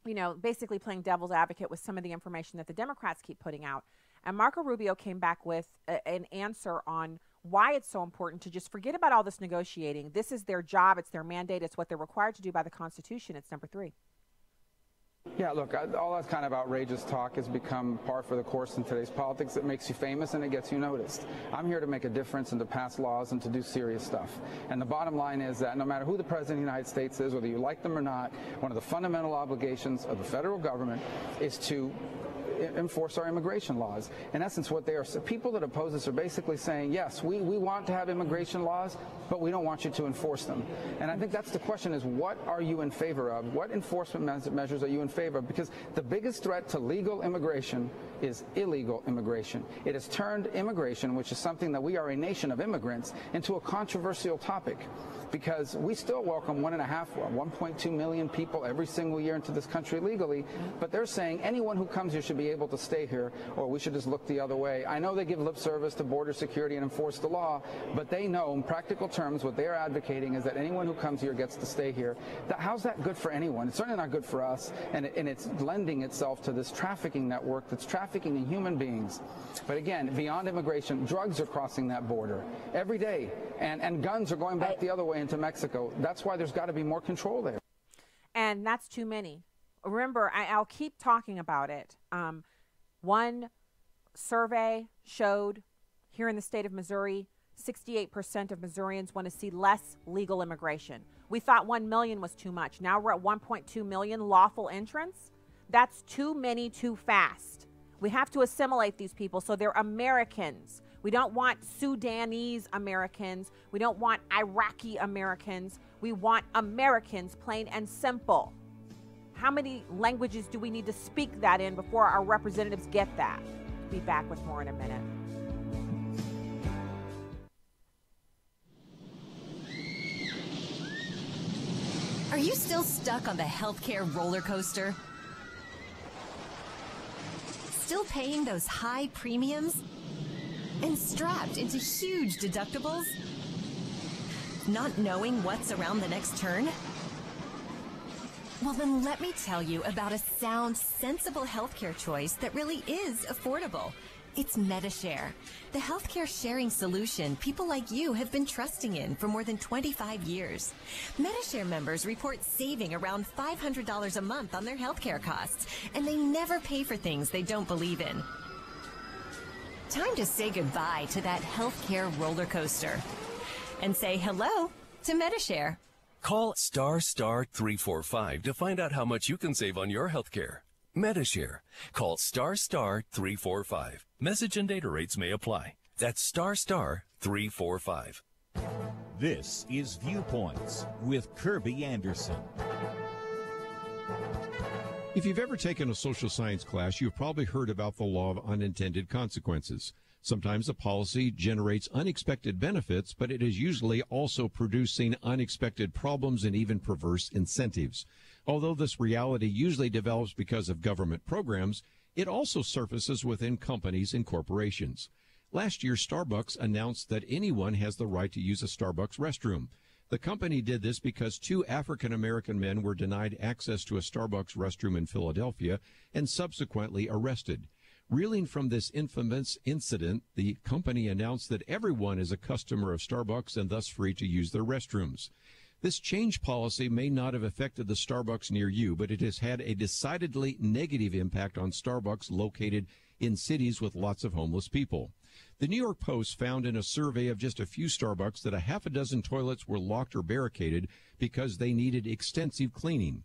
you know, basically playing devil's advocate with some of the information that the Democrats keep putting out. And Marco Rubio came back with an answer on why it's so important to just forget about all this negotiating. This is their job. It's their mandate. It's what they're required to do by the Constitution. It's number 3. Yeah, look, all that kind of outrageous talk has become par for the course in today's politics. It makes you famous and it gets you noticed. I'm here to make a difference and to pass laws and to do serious stuff. And the bottom line is that no matter who the President of the United States is, whether you like them or not, one of the fundamental obligations of the federal government is to enforce our immigration laws. In essence, what they are, people that oppose this are basically saying, yes, we want to have immigration laws, but we don't want you to enforce them. And I think that's the question is, what are you in favor of? What enforcement measures are you in favor of? Because the biggest threat to legal immigration is illegal immigration. It has turned immigration, which is something that we are a nation of immigrants, into a controversial topic. Because we still welcome 1.2 million people every single year into this country legally, but they're saying anyone who comes here should be able to stay here, or we should just look the other way. I know they give lip service to border security and enforce the law, but they know in practical terms what they're advocating is that anyone who comes here gets to stay here. How's that good for anyone? It's certainly not good for us, and it's lending itself to this trafficking network that's trafficking in human beings. But again, beyond immigration, drugs are crossing that border every day, and guns are going back the other way into Mexico. That's why there's got to be more control there. And that's too many. Remember, I'll keep talking about it. One survey showed here in the state of Missouri, 68% of Missourians want to see less legal immigration. We thought 1 million was too much. Now we're at 1.2 million lawful entrants. That's too many too fast. We have to assimilate these people so they're Americans. We don't want Sudanese Americans. We don't want Iraqi Americans. We want Americans, plain and simple. How many languages do we need to speak that in before our representatives get that? Be back with more in a minute. Are you still stuck on the healthcare roller coaster? Still paying those high premiums? And strapped into huge deductibles? Not knowing what's around the next turn? Well, then let me tell you about a sound, sensible healthcare choice that really is affordable. It's MediShare, the healthcare sharing solution people like you have been trusting in for more than 25 years. MediShare members report saving around $500 a month on their healthcare costs, and they never pay for things they don't believe in. Time to say goodbye to that healthcare roller coaster and say hello to MediShare. Call ** 345 to find out how much you can save on your healthcare. MediShare. Call ** 345. Message and data rates may apply. That's ** 345. This is Viewpoints with Kirby Anderson. If you've ever taken a social science class, you've probably heard about the law of unintended consequences. Sometimes a policy generates unexpected benefits, but it is usually also producing unexpected problems and even perverse incentives. Although this reality usually develops because of government programs, it also surfaces within companies and corporations. Last year, Starbucks announced that anyone has the right to use a Starbucks restroom. The company did this because 2 African-American men were denied access to a Starbucks restroom in Philadelphia and subsequently arrested. Reeling from this infamous incident, the company announced that everyone is a customer of Starbucks and thus free to use their restrooms. This change policy may not have affected the Starbucks near you, but it has had a decidedly negative impact on Starbucks located in cities with lots of homeless people. The New York Post found in a survey of just a few Starbucks that a half a dozen toilets were locked or barricaded because they needed extensive cleaning.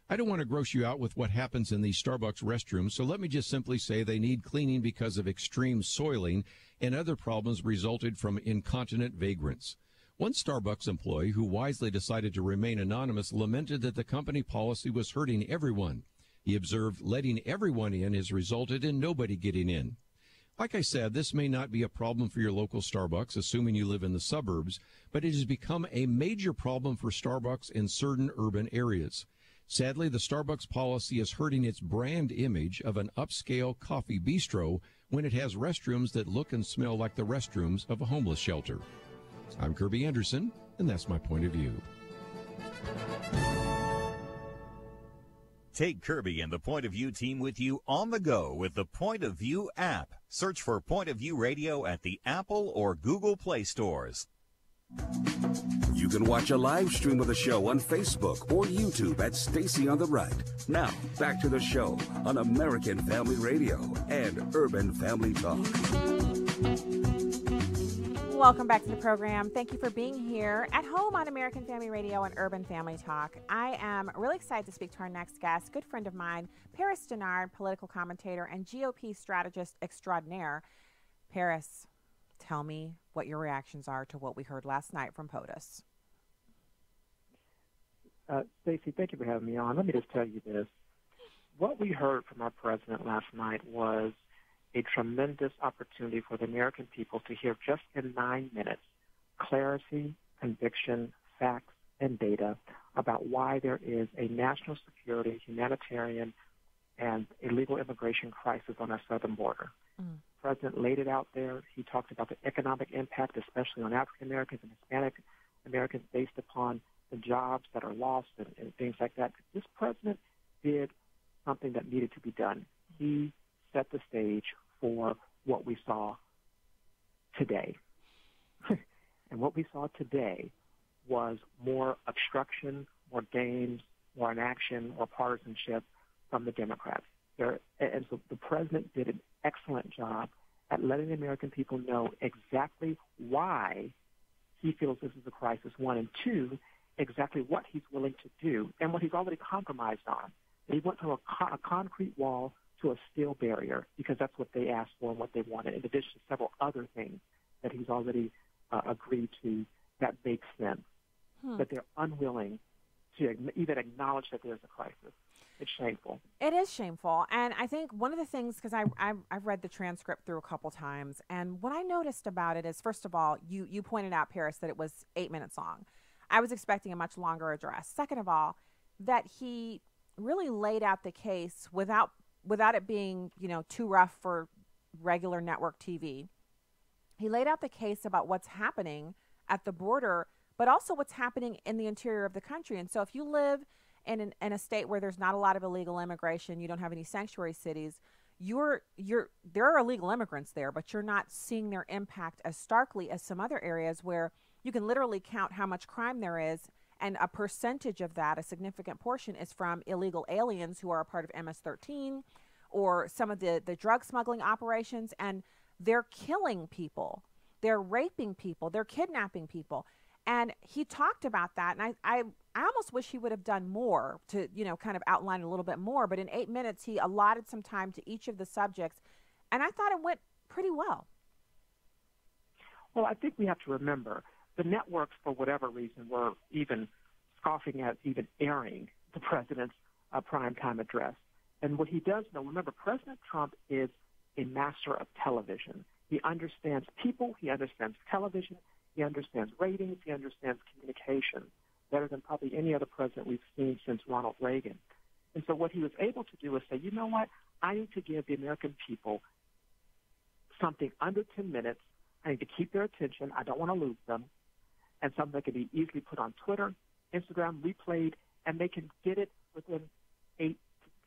I don't want to gross you out with what happens in these Starbucks restrooms, so let me just simply say they need cleaning because of extreme soiling and other problems resulted from incontinent vagrants. One Starbucks employee who wisely decided to remain anonymous lamented that the company policy was hurting everyone. He observed letting everyone in has resulted in nobody getting in. Like I said, this may not be a problem for your local Starbucks, assuming you live in the suburbs, but it has become a major problem for Starbucks in certain urban areas. Sadly, the Starbucks policy is hurting its brand image of an upscale coffee bistro when it has restrooms that look and smell like the restrooms of a homeless shelter. I'm Kirby Anderson, and that's my point of view. Take Kirby and the Point of View team with you on the go with the Point of View app. Search for Point of View Radio at the Apple or Google Play stores. You can watch a live stream of the show on Facebook or YouTube at Stacy on the Right. Now, back to the show on American Family Radio and Urban Family Talk. Welcome back to the program. Thank you for being here at home on American Family Radio and Urban Family Talk. I am really excited to speak to our next guest, good friend of mine, Paris Dennard, political commentator and GOP strategist extraordinaire. Paris, tell me what your reactions are to what we heard last night from POTUS. Stacey, thank you for having me on. Let me just tell you this. What we heard from our president last night was a tremendous opportunity for the American people to hear just in 9 minutes clarity, conviction, facts, and data about why there is a national security, humanitarian, and illegal immigration crisis on our southern border. The president laid it out there. He talked about the economic impact, especially on African Americans and Hispanic Americans, based upon the jobs that are lost and things like that. This president did something that needed to be done. He set the stage for what we saw today. And what we saw today was more obstruction, more games, more inaction, more partisanship from the Democrats. And so the president did an excellent job at letting the American people know exactly why he feels this is a crisis, one, and two, exactly what he's willing to do and what he's already compromised on. He went from a concrete wall to a steel barrier because that's what they asked for and what they wanted, in addition to several other things that he's already agreed to that make sense. But they're unwilling to even acknowledge that there's a crisis. It's shameful. It is shameful. And I think one of the things, because I've read the transcript through a couple times, and what I noticed about it is, first of all, you pointed out, Paris, that it was 8 minutes long. I was expecting a much longer address. Second of all, that he really laid out the case without it being, too rough for regular network TV. He laid out the case about what's happening at the border, but also what's happening in the interior of the country. And so if you live in a state where there's not a lot of illegal immigration, you don't have any sanctuary cities, there are illegal immigrants there, but you're not seeing their impact as starkly as some other areas where you can literally count how much crime there is, and a percentage of that, a significant portion, is from illegal aliens who are a part of MS-13 or some of the drug smuggling operations, and they're killing people, they're raping people, they're kidnapping people. And he talked about that, and I almost wish he would have done more to, kind of outline a little bit more. But in 8 minutes, he allotted some time to each of the subjects, and I thought it went pretty well. Well, I think we have to remember the networks, for whatever reason, were even scoffing at even airing the president's primetime address. And what he does know, remember, President Trump is a master of television. He understands people, he understands television, he understands ratings, he understands communication better than probably any other president we've seen since Ronald Reagan. And so what he was able to do is say, you know what, I need to give the American people something under 10 minutes. I need to keep their attention. I don't want to lose them. And something that can be easily put on Twitter, Instagram, replayed, and they can get it within 8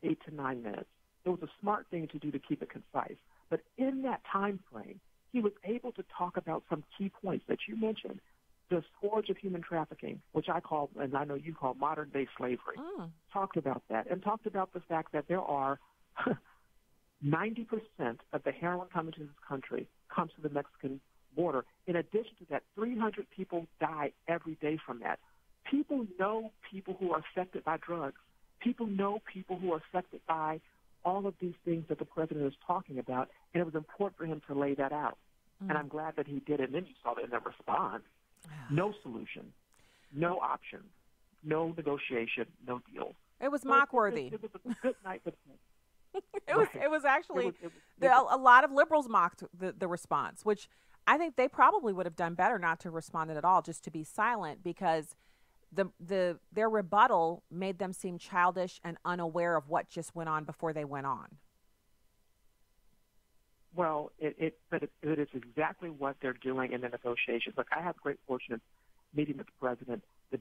to 9 minutes. It was a smart thing to do to keep it concise. But in that time frame, he was able to talk about some key points that you mentioned, the scourge of human trafficking, which I call, and I know you call, modern-day slavery. Talked about that, and talked about the fact that there are 90% of the heroin coming to this country comes to the Mexican border. In addition to that, 300 people die every day from that. People know people who are affected by drugs. People know people who are affected by all of these things that the president is talking about, and it was important for him to lay that out. And I'm glad that he did it. And then you saw that in the response. No solution, no option, no negotiation, no deal. It was mock-worthy. It was a good night for the It was actually, a lot of liberals mocked the response, which I think they probably would have done better not to respond at all, just to be silent, because their rebuttal made them seem childish and unaware of what just went on before they went on. Well, it is exactly what they're doing in the negotiations. Look, I have great fortune of meeting with the president the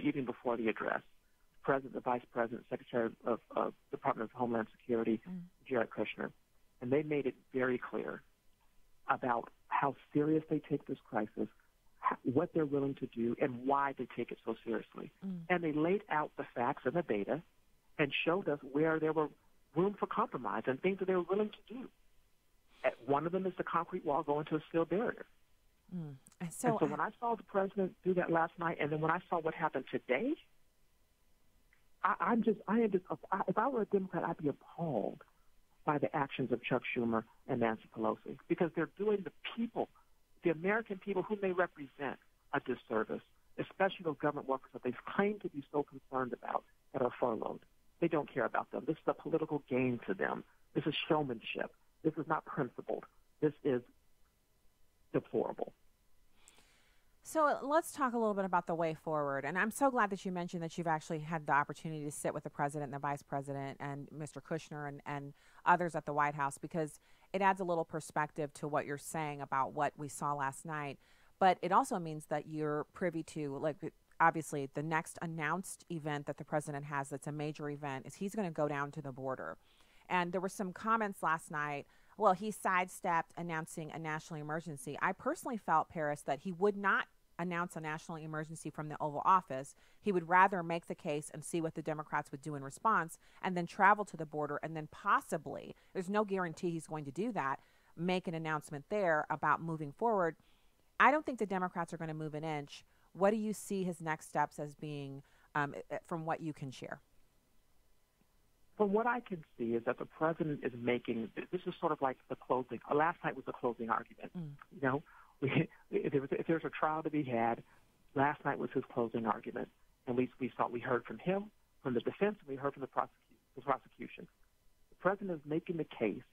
evening before the address. The president, the vice president, secretary of Department of Homeland Security, Jared Kushner, and they made it very clear about how serious they take this crisis, what they're willing to do, and why they take it so seriously. And they laid out the facts and the data and showed us where there were room for compromise and things that they were willing to do. One of them is the concrete wall going to a steel barrier. And so when I saw the president do that last night, and then when I saw what happened today, if I were a Democrat, I'd be appalled by the actions of Chuck Schumer and Nancy Pelosi, because they're doing the people, the American people whom they represent, a disservice, especially those government workers that they claim to be so concerned about that are furloughed. They don't care about them. This is a political game to them. This is showmanship. This is not principled. This is deplorable. So let's talk a little bit about the way forward. And I'm so glad that you mentioned that you've actually had the opportunity to sit with the president and the vice president and Mr. Kushner and others at the White House, because it adds a little perspective to what you're saying about what we saw last night. But it also means that you're privy to, like, obviously the next announced event that the president has that's a major event is he's going to go down to the border. And there were some comments last night. Well, he sidestepped announcing a national emergency. I personally felt, Paris, that he would not announce a national emergency from the Oval Office. He would rather make the case and see what the Democrats would do in response, and then travel to the border, and then possibly, there's no guarantee he's going to do that, make an announcement there about moving forward. I don't think the Democrats are going to move an inch. What do you see his next steps as being, from what you can share? From what I can see is that the president is making, this is sort of like the closing. Last night was the closing argument. You know, if there's a trial to be had, last night was his closing argument. And we heard from him, from the defense, and we heard from the prosecution. The president is making the case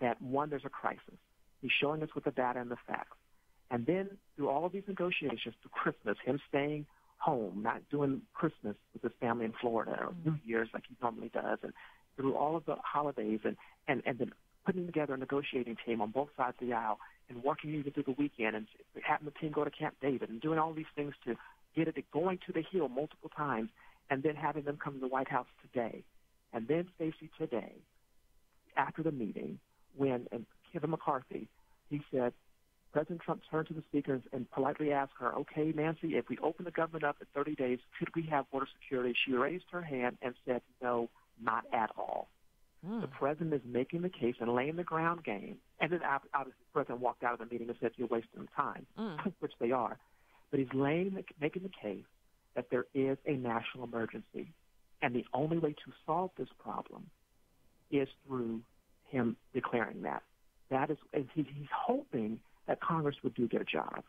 that, one, there's a crisis. He's showing us with the data and the facts. And then through all of these negotiations, through Christmas, him staying home, not doing Christmas with his family in Florida or New Year's like he normally does, and through all of the holidays, and then putting together a negotiating team on both sides of the aisle and working even through the weekend and having the team go to Camp David and doing all these things to get it going to the Hill multiple times. and then having them come to the White House today. And then, Stacey, today, after the meeting, when Kevin McCarthy, he said, President Trump turned to the speaker and politely asked her, okay, Nancy, if we open the government up in 30 days, could we have border security? She raised her hand and said, no, not at all. The president is making the case and laying the ground game. And then obviously the president walked out of the meeting and said, you're wasting time, which they are. But he's making the case that there is a national emergency. And the only way to solve this problem is through him declaring that. That is, and he's hoping that Congress would do their job.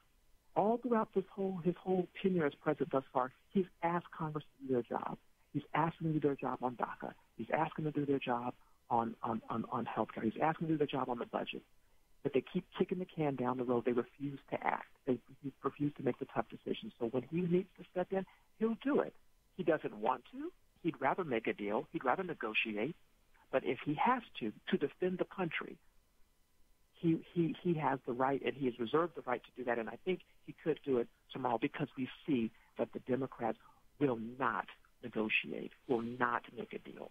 All throughout his whole tenure as president thus far, he's asked Congress to do their job. He's asking them to do their job on DACA. He's asking them to do their job on health care. He's asking them to do their job on the budget. But they keep kicking the can down the road. They refuse to act. They refuse to make the tough decisions. So when he needs to step in, he'll do it. He doesn't want to. He'd rather make a deal. He'd rather negotiate. But if he has to defend the country, he has the right, and he has reserved the right to do that. And I think he could do it tomorrow because we see that the Democrats will not negotiate, will not make a deal.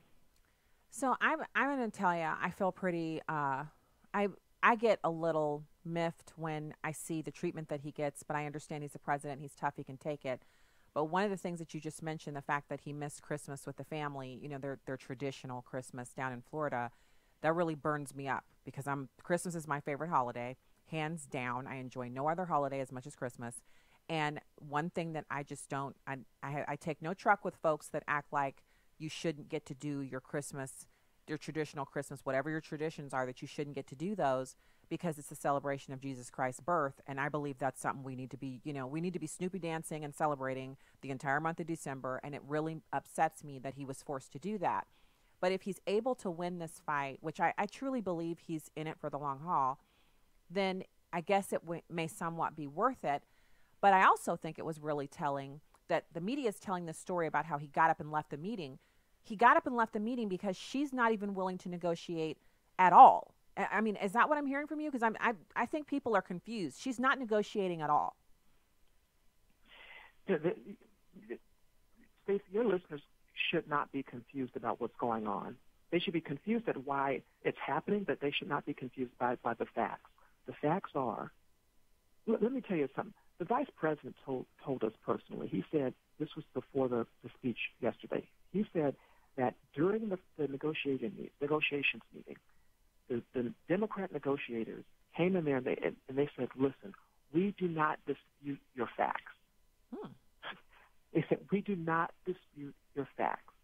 So I'm going to tell you, I feel pretty, I get a little miffed when I see the treatment that he gets, but I understand he's the president, he's tough, he can take it. But one of the things that you just mentioned, the fact that he missed Christmas with the family, you know, their traditional Christmas down in Florida, that really burns me up because Christmas is my favorite holiday, hands down. I enjoy no other holiday as much as Christmas. And one thing that I just don't, I take no truck with folks that act like you shouldn't get to do your Christmas, your traditional Christmas, whatever your traditions are, that you shouldn't get to do those because it's the celebration of Jesus Christ's birth. And I believe that's something we need to be, we need to be Snoopy dancing and celebrating the entire month of December. And it really upsets me that he was forced to do that. But if he's able to win this fight, which I truly believe he's in it for the long haul, then I guess it may somewhat be worth it. But I also think it was really telling that the media is telling this story about how he got up and left the meeting. He got up and left the meeting because she's not even willing to negotiate at all. I mean, is that what I'm hearing from you? Because I think people are confused. She's not negotiating at all. Stacey, your listeners should not be confused about what's going on. They should be confused at why it's happening, but they should not be confused by the facts. The facts are, let me tell you something. The vice president told us personally, he said, this was before the speech yesterday, he said that during the negotiations meeting, the Democrat negotiators came in there and they said, listen, we do not dispute your facts. They said, we do not dispute your facts.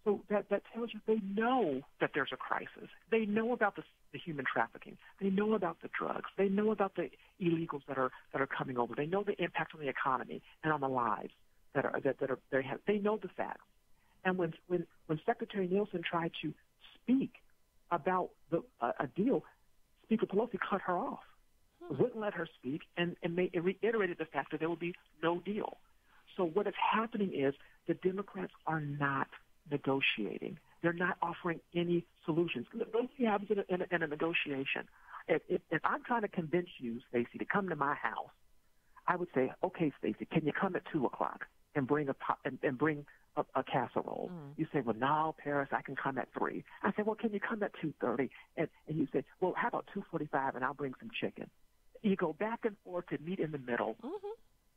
So that tells you they know that there's a crisis. They know about the human trafficking. They know about the drugs. They know about the illegals that are coming over. They know the impact on the economy and on the lives that they have. They know the facts. And when Secretary Nielsen tried to speak about a deal, Speaker Pelosi cut her off, wouldn't let her speak, and reiterated the fact that there would be no deal. So what is happening is the Democrats are not negotiating. They're not offering any solutions. Let's see what happens in a negotiation. If I'm trying to convince you, Stacey, to come to my house, I would say, okay, Stacey, can you come at 2:00 and bring a casserole? You say, well, no, Paris, I can come at 3. I say, well, can you come at 2:30? And you say, well, how about 2:45 and I'll bring some chicken? You go back and forth to meet in the middle.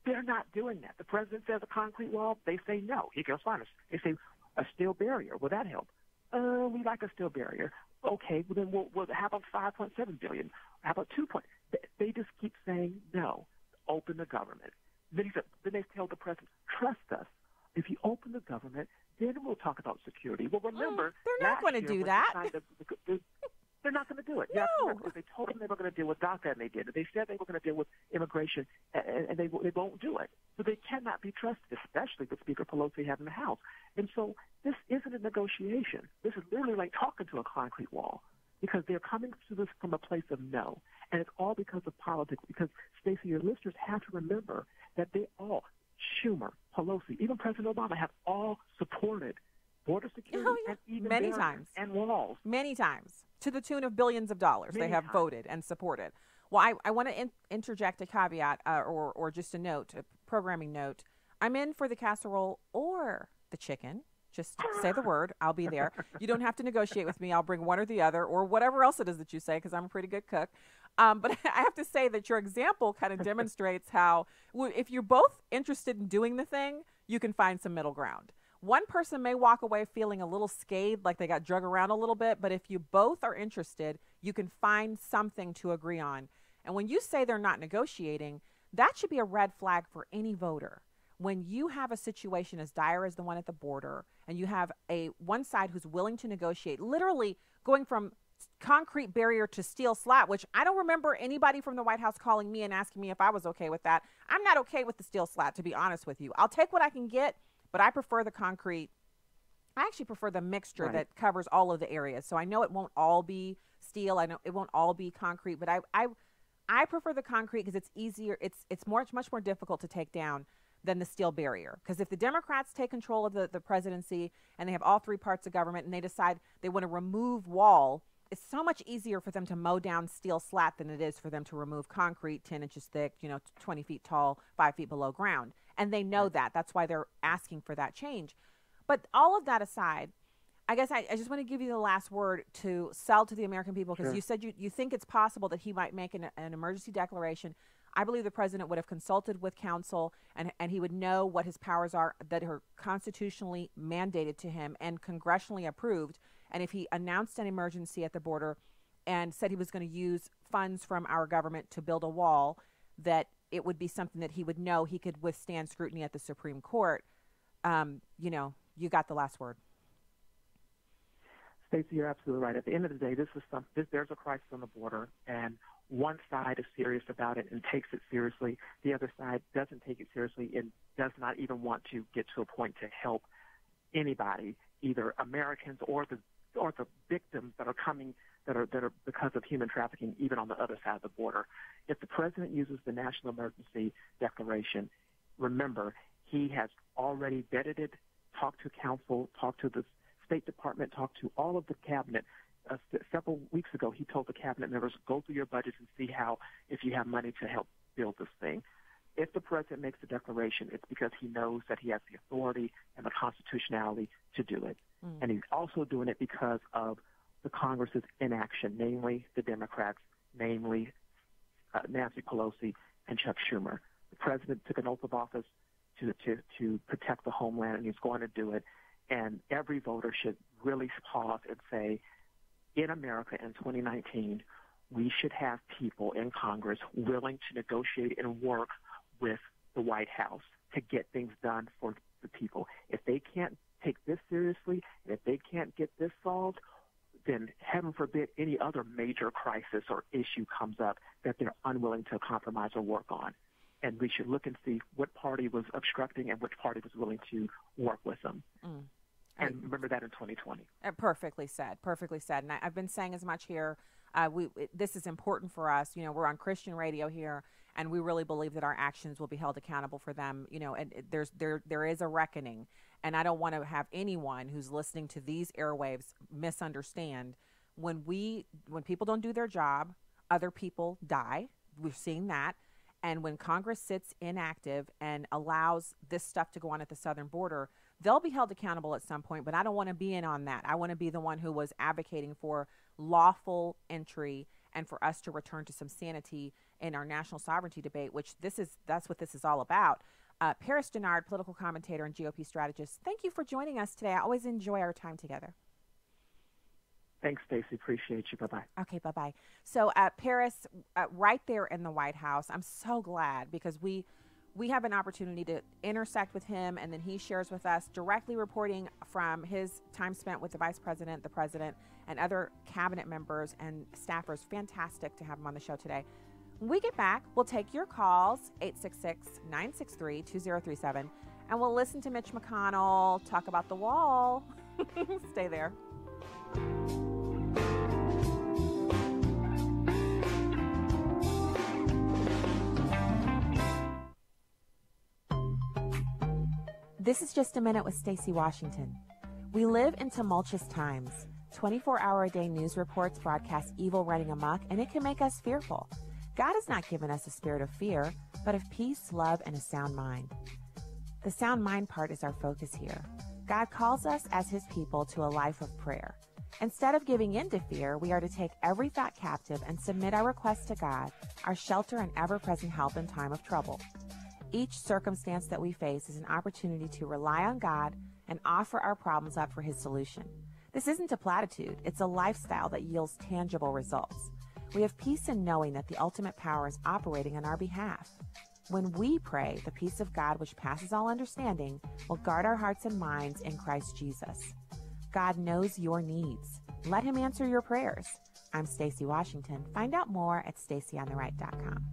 They're not doing that. The president says a concrete wall. They say no. He goes, fine. They say a steel barrier. Will that help? We like a steel barrier. Okay, well then we'll how about $5.7 billion? How about 2 point? They just keep saying no. Open the government. Then they tell the president, trust us. If you open the government, then we'll talk about security. Well, remember, they're not going to do that. They're not going to do it. No. Yeah, because they told them they were going to deal with DACA, and they did. They said they were going to deal with immigration, and they won't do it. So they cannot be trusted, especially with Speaker Pelosi having the House. And so this isn't a negotiation. This is literally like talking to a concrete wall because they're coming to this from a place of no. And it's all because of politics. Because, Stacey, your listeners have to remember that they all, Schumer, Pelosi, even President Obama, have all supported border security and even many times and walls. Many times, to the tune of billions of dollars. They have voted and supported. Well, I want to interject a caveat or just a note, a programming note. I'm in for the casserole or the chicken. Just say the word. I'll be there. You don't have to negotiate with me. I'll bring one or the other or whatever else it is that you say, because I'm a pretty good cook. But I have to say that your example kind of demonstrates how if you're both interested in doing the thing, you can find some middle ground. One person may walk away feeling a little scathed, like they got drug around a little bit. But if you both are interested, you can find something to agree on. And when you say they're not negotiating, that should be a red flag for any voter. When you have a situation as dire as the one at the border, and you have one side who's willing to negotiate, literally going from concrete barrier to steel slat, which I don't remember anybody from the White House calling me and asking me if I was okay with that. I'm not okay with the steel slat, to be honest with you. I'll take what I can get, but I prefer the concrete. I actually prefer the mixture that covers all of the areas. So I know it won't all be steel. I know it won't all be concrete, but I prefer the concrete because it's easier. It's much more difficult to take down than the steel barrier. Because if the Democrats take control of the presidency and they have all three parts of government and they decide they want to remove wall, it's so much easier for them to mow down steel slat than it is for them to remove concrete 10 inches thick, 20 feet tall, 5 feet below ground. And they know that. That's why they're asking for that change. But all of that aside, I guess I just want to give you the last word to sell to the American people, because you said you think it's possible that he might make an emergency declaration. I believe the president would have consulted with counsel and he would know what his powers are that are constitutionally mandated to him and congressionally approved. And if he announced an emergency at the border and said he was going to use funds from our government to build a wall, that it would be something that he would know he could withstand scrutiny at the Supreme Court. You got the last word. Stacey, you're absolutely right. At the end of the day, there's a crisis on the border, and one side is serious about it and takes it seriously. The other side doesn't take it seriously and does not even want to get to a point to help anybody, either Americans or the victims that are coming that are because of human trafficking, even on the other side of the border. If the president uses the national emergency declaration, remember, he has already vetted it, talked to counsel, talked to the State Department, talked to all of the cabinet. Several weeks ago, he told the cabinet members, go through your budgets and see if you have money to help build this thing. If the president makes the declaration, it's because he knows that he has the authority and the constitutionality to do it. And he's also doing it because of the Congress's inaction, namely the Democrats, namely Nancy Pelosi and Chuck Schumer. The president took an oath of office to protect the homeland, and he's going to do it. And every voter should really pause and say, in America in 2019, we should have people in Congress willing to negotiate and work with the White House to get things done for the people. If they can't take this seriously, and if they can't get this solved, then heaven forbid any other major crisis or issue comes up that they're unwilling to compromise or work on. And we should look and see what party was obstructing and which party was willing to work with them. And remember that in 2020. Perfectly said. Perfectly said. And I've been saying as much here. This is important for us. We're on Christian radio here, and we really believe that our actions will be held accountable for them. And there is a reckoning. And I don't want to have anyone who's listening to these airwaves misunderstand. When people don't do their job, other people die. We've seen that. And when Congress sits inactive and allows this stuff to go on at the southern border, they'll be held accountable at some point, but I don't want to be in on that. I want to be the one who was advocating for lawful entry and for us to return to some sanity in our national sovereignty debate, that's what this is all about. Paris Dennard, political commentator and GOP strategist, thank you for joining us today. I always enjoy our time together. Thanks, Stacey. Appreciate you. Bye-bye. Okay, bye-bye. So, Paris, right there in the White House, I'm so glad because we have an opportunity to intersect with him, and then he shares with us directly reporting from his time spent with the vice president, the president, and other cabinet members and staffers. Fantastic to have him on the show today. When we get back, we'll take your calls, 866-963-2037, and we'll listen to Mitch McConnell talk about the wall. Stay there. This is Just a Minute with Stacey Washington. We live in tumultuous times. 24-hour-a-day news reports broadcast evil running amok, and it can make us fearful. God has not given us a spirit of fear, but of peace, love, and a sound mind. The sound mind part is our focus here. God calls us as his people to a life of prayer. Instead of giving in to fear, we are to take every thought captive and submit our requests to God, our shelter and ever-present help in time of trouble. Each circumstance that we face is an opportunity to rely on God and offer our problems up for his solution. This isn't a platitude, it's a lifestyle that yields tangible results. We have peace in knowing that the ultimate power is operating on our behalf. When we pray, the peace of God, which passes all understanding, will guard our hearts and minds in Christ Jesus. God knows your needs. Let him answer your prayers. I'm Stacy Washington. Find out more at stacyontheright.com.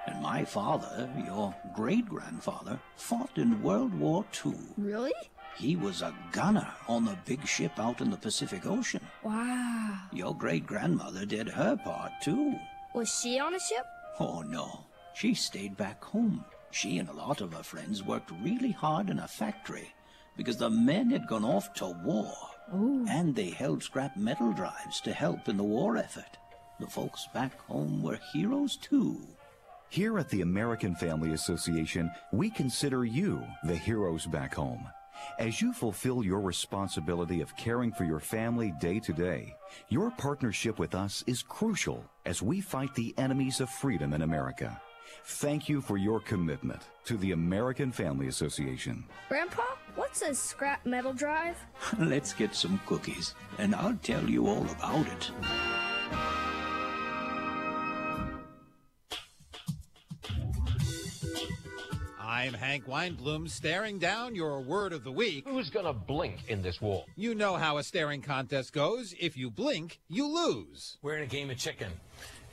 And my father, your great-grandfather, fought in World War II. Really? He was a gunner on the big ship out in the Pacific Ocean. Wow. Your great-grandmother did her part, too. Was she on a ship? Oh, no. She stayed back home. She and a lot of her friends worked really hard in a factory because the men had gone off to war. Ooh. And they held scrap metal drives to help in the war effort. The folks back home were heroes, too. Here at the American Family Association, we consider you the heroes back home. As you fulfill your responsibility of caring for your family day to day, your partnership with us is crucial as we fight the enemies of freedom in America. Thank you for your commitment to the American Family Association. Grandpa, what's a scrap metal drive? Let's get some cookies, and I'll tell you all about it. I'm Hank Weinblum, staring down your word of the week. Who's gonna blink in this war? You know how a staring contest goes. If you blink, you lose. We're in a game of chicken.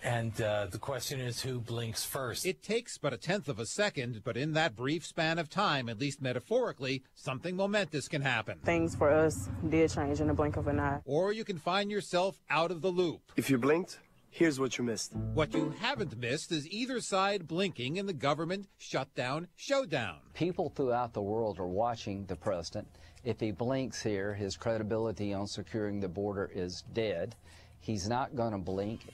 And the question is, who blinks first? It takes but 1/10 of a second, but in that brief span of time, at least metaphorically, something momentous can happen. Things for us did change in the blink of an eye. Or you can find yourself out of the loop. If you blinked, here's what you missed. What you haven't missed is either side blinking in the government shutdown showdown. People throughout the world are watching the president. If he blinks here, his credibility on securing the border is dead. He's not going to blink.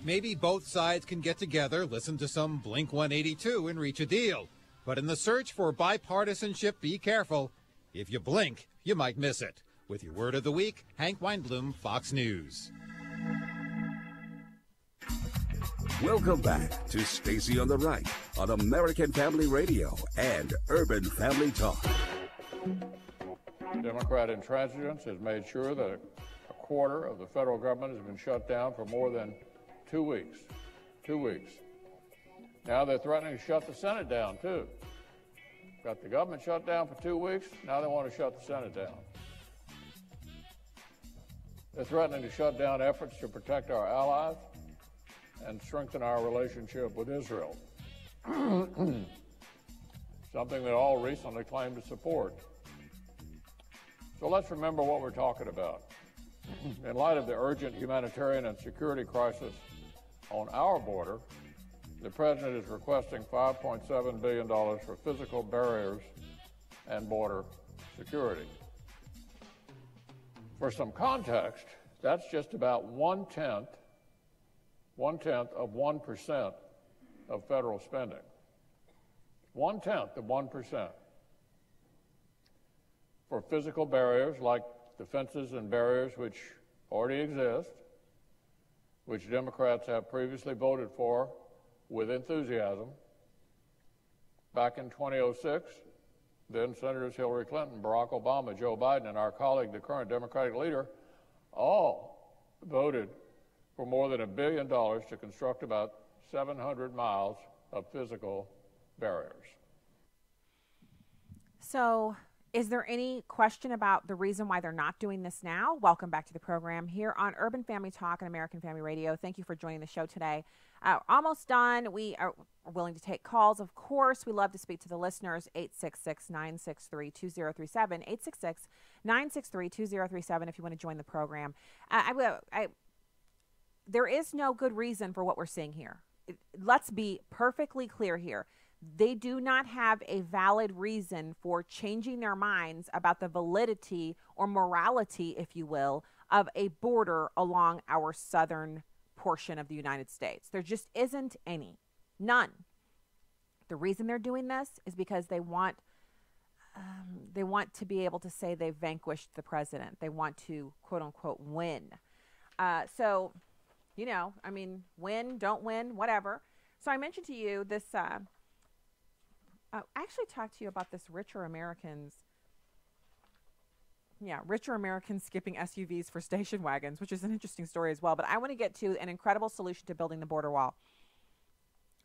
Maybe both sides can get together, listen to some Blink-182 and reach a deal. But in the search for bipartisanship, be careful. If you blink, you might miss it. With your word of the week, Hank Weinblum, Fox News. Welcome back to Stacy on the Right on American Family Radio and Urban Family Talk. Democrat intransigence has made sure that a quarter of the federal government has been shut down for more than 2 weeks. 2 weeks. Now they're threatening to shut the Senate down, too. Got the government shut down for 2 weeks. Now they want to shut the Senate down. They're threatening to shut down efforts to protect our allies and strengthen our relationship with Israel. Something that all recently claimed to support. So let's remember what we're talking about. In light of the urgent humanitarian and security crisis on our border, the President is requesting $5.7 billion for physical barriers and border security. For some context, that's just about one-tenth of 1% of federal spending. 1/10 of 1%. For physical barriers like the fences and barriers which already exist, which Democrats have previously voted for with enthusiasm. Back in 2006, then Senators Hillary Clinton, Barack Obama, Joe Biden, and our colleague, the current Democratic leader, all voted for more than $1 billion to construct about 700 miles of physical barriers. So, is there any question about the reason why they're not doing this now? Welcome back to the program here on Urban Family Talk and American Family Radio. Thank you for joining the show today. Almost done. We are willing to take calls, of course. We love to speak to the listeners. 866-963-2037. 866-963-2037 if you want to join the program. There is no good reason for what we're seeing here. Let's be perfectly clear here. They do not have a valid reason for changing their minds about the validity or morality, if you will, of a border along our southern portion of the United States. There just isn't any. None. The reason they're doing this is because they want to be able to say they vanquished the president. They want to, quote unquote, win. So, you know, I mean, win, don't win, whatever. So I mentioned to you this, I actually talked to you about this richer Americans skipping SUVs for station wagons, which is an interesting story as well. But I want to get to an incredible solution to building the border wall.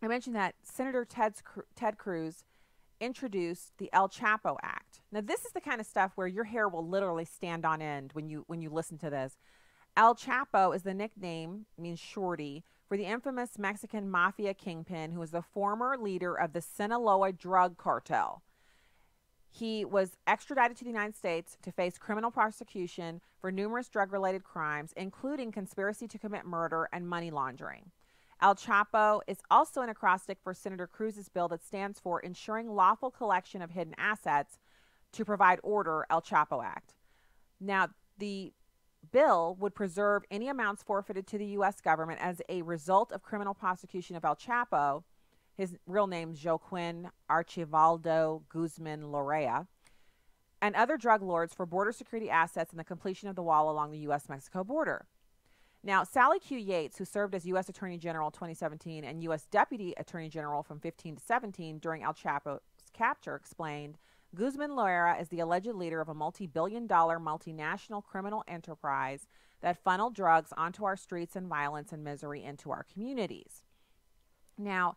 I mentioned that Senator Ted Cruz introduced the El Chapo Act. Now, this is the kind of stuff where your hair will literally stand on end when you listen to this. El Chapo is the nickname, means shorty, for the infamous Mexican mafia kingpin who was the former leader of the Sinaloa drug cartel. He was extradited to the United States to face criminal prosecution for numerous drug-related crimes, including conspiracy to commit murder and money laundering. El Chapo is also an acrostic for Senator Cruz's bill that stands for Ensuring Lawful Collection of Hidden Assets to Provide Order, El Chapo Act. Now, the bill would preserve any amounts forfeited to the U.S. government as a result of criminal prosecution of El Chapo. His real name is Joaquin Archivaldo Guzman Lorea, and other drug lords for border security assets and the completion of the wall along the U.S.-Mexico border. Now, Sally Q. Yates, who served as U.S. Attorney General 2017 and U.S. Deputy Attorney General from 15 to 17 during El Chapo's capture, explained, Guzman Loera is the alleged leader of a multi-billion-dollar multinational criminal enterprise that funneled drugs onto our streets and violence and misery into our communities. Now,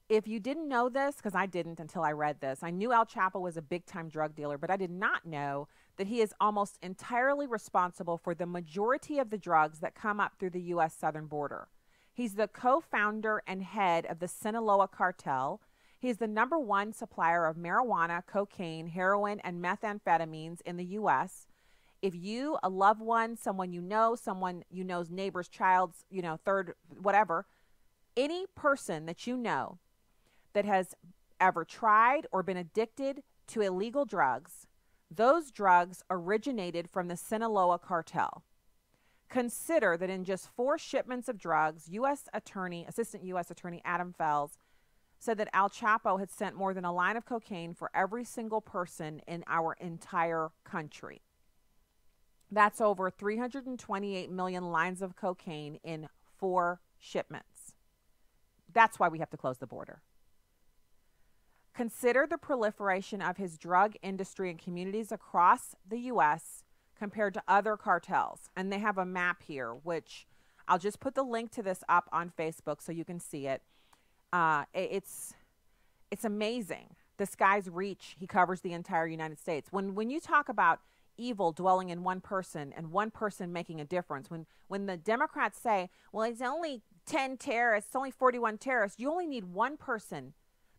if you didn't know this, because I didn't until I read this, I knew El Chapo was a big-time drug dealer, but I did not know that he is almost entirely responsible for the majority of the drugs that come up through the U.S. southern border. He's the co-founder and head of the Sinaloa cartel. He's the #1 supplier of marijuana, cocaine, heroin, and methamphetamines in the U.S. If you, a loved one, someone you know's neighbor's child's, third, whatever, any person that you know that has ever tried or been addicted to illegal drugs, those drugs originated from the Sinaloa cartel. Consider that in just 4 shipments of drugs, Assistant U.S. Attorney Adam Fels said that El Chapo had sent more than a line of cocaine for every single person in our entire country. That's over 328 million lines of cocaine in 4 shipments. That's why we have to close the border. Consider the proliferation of his drug industry in communities across the U.S. compared to other cartels. And they have a map here, which I'll just put the link to this up on Facebook so you can see it. It's amazing. This guy's reach, he covers the entire United States. When you talk about evil dwelling in one person and one person making a difference, when the Democrats say, well, it's only 10 terrorists, it's only 41 terrorists, you only need one person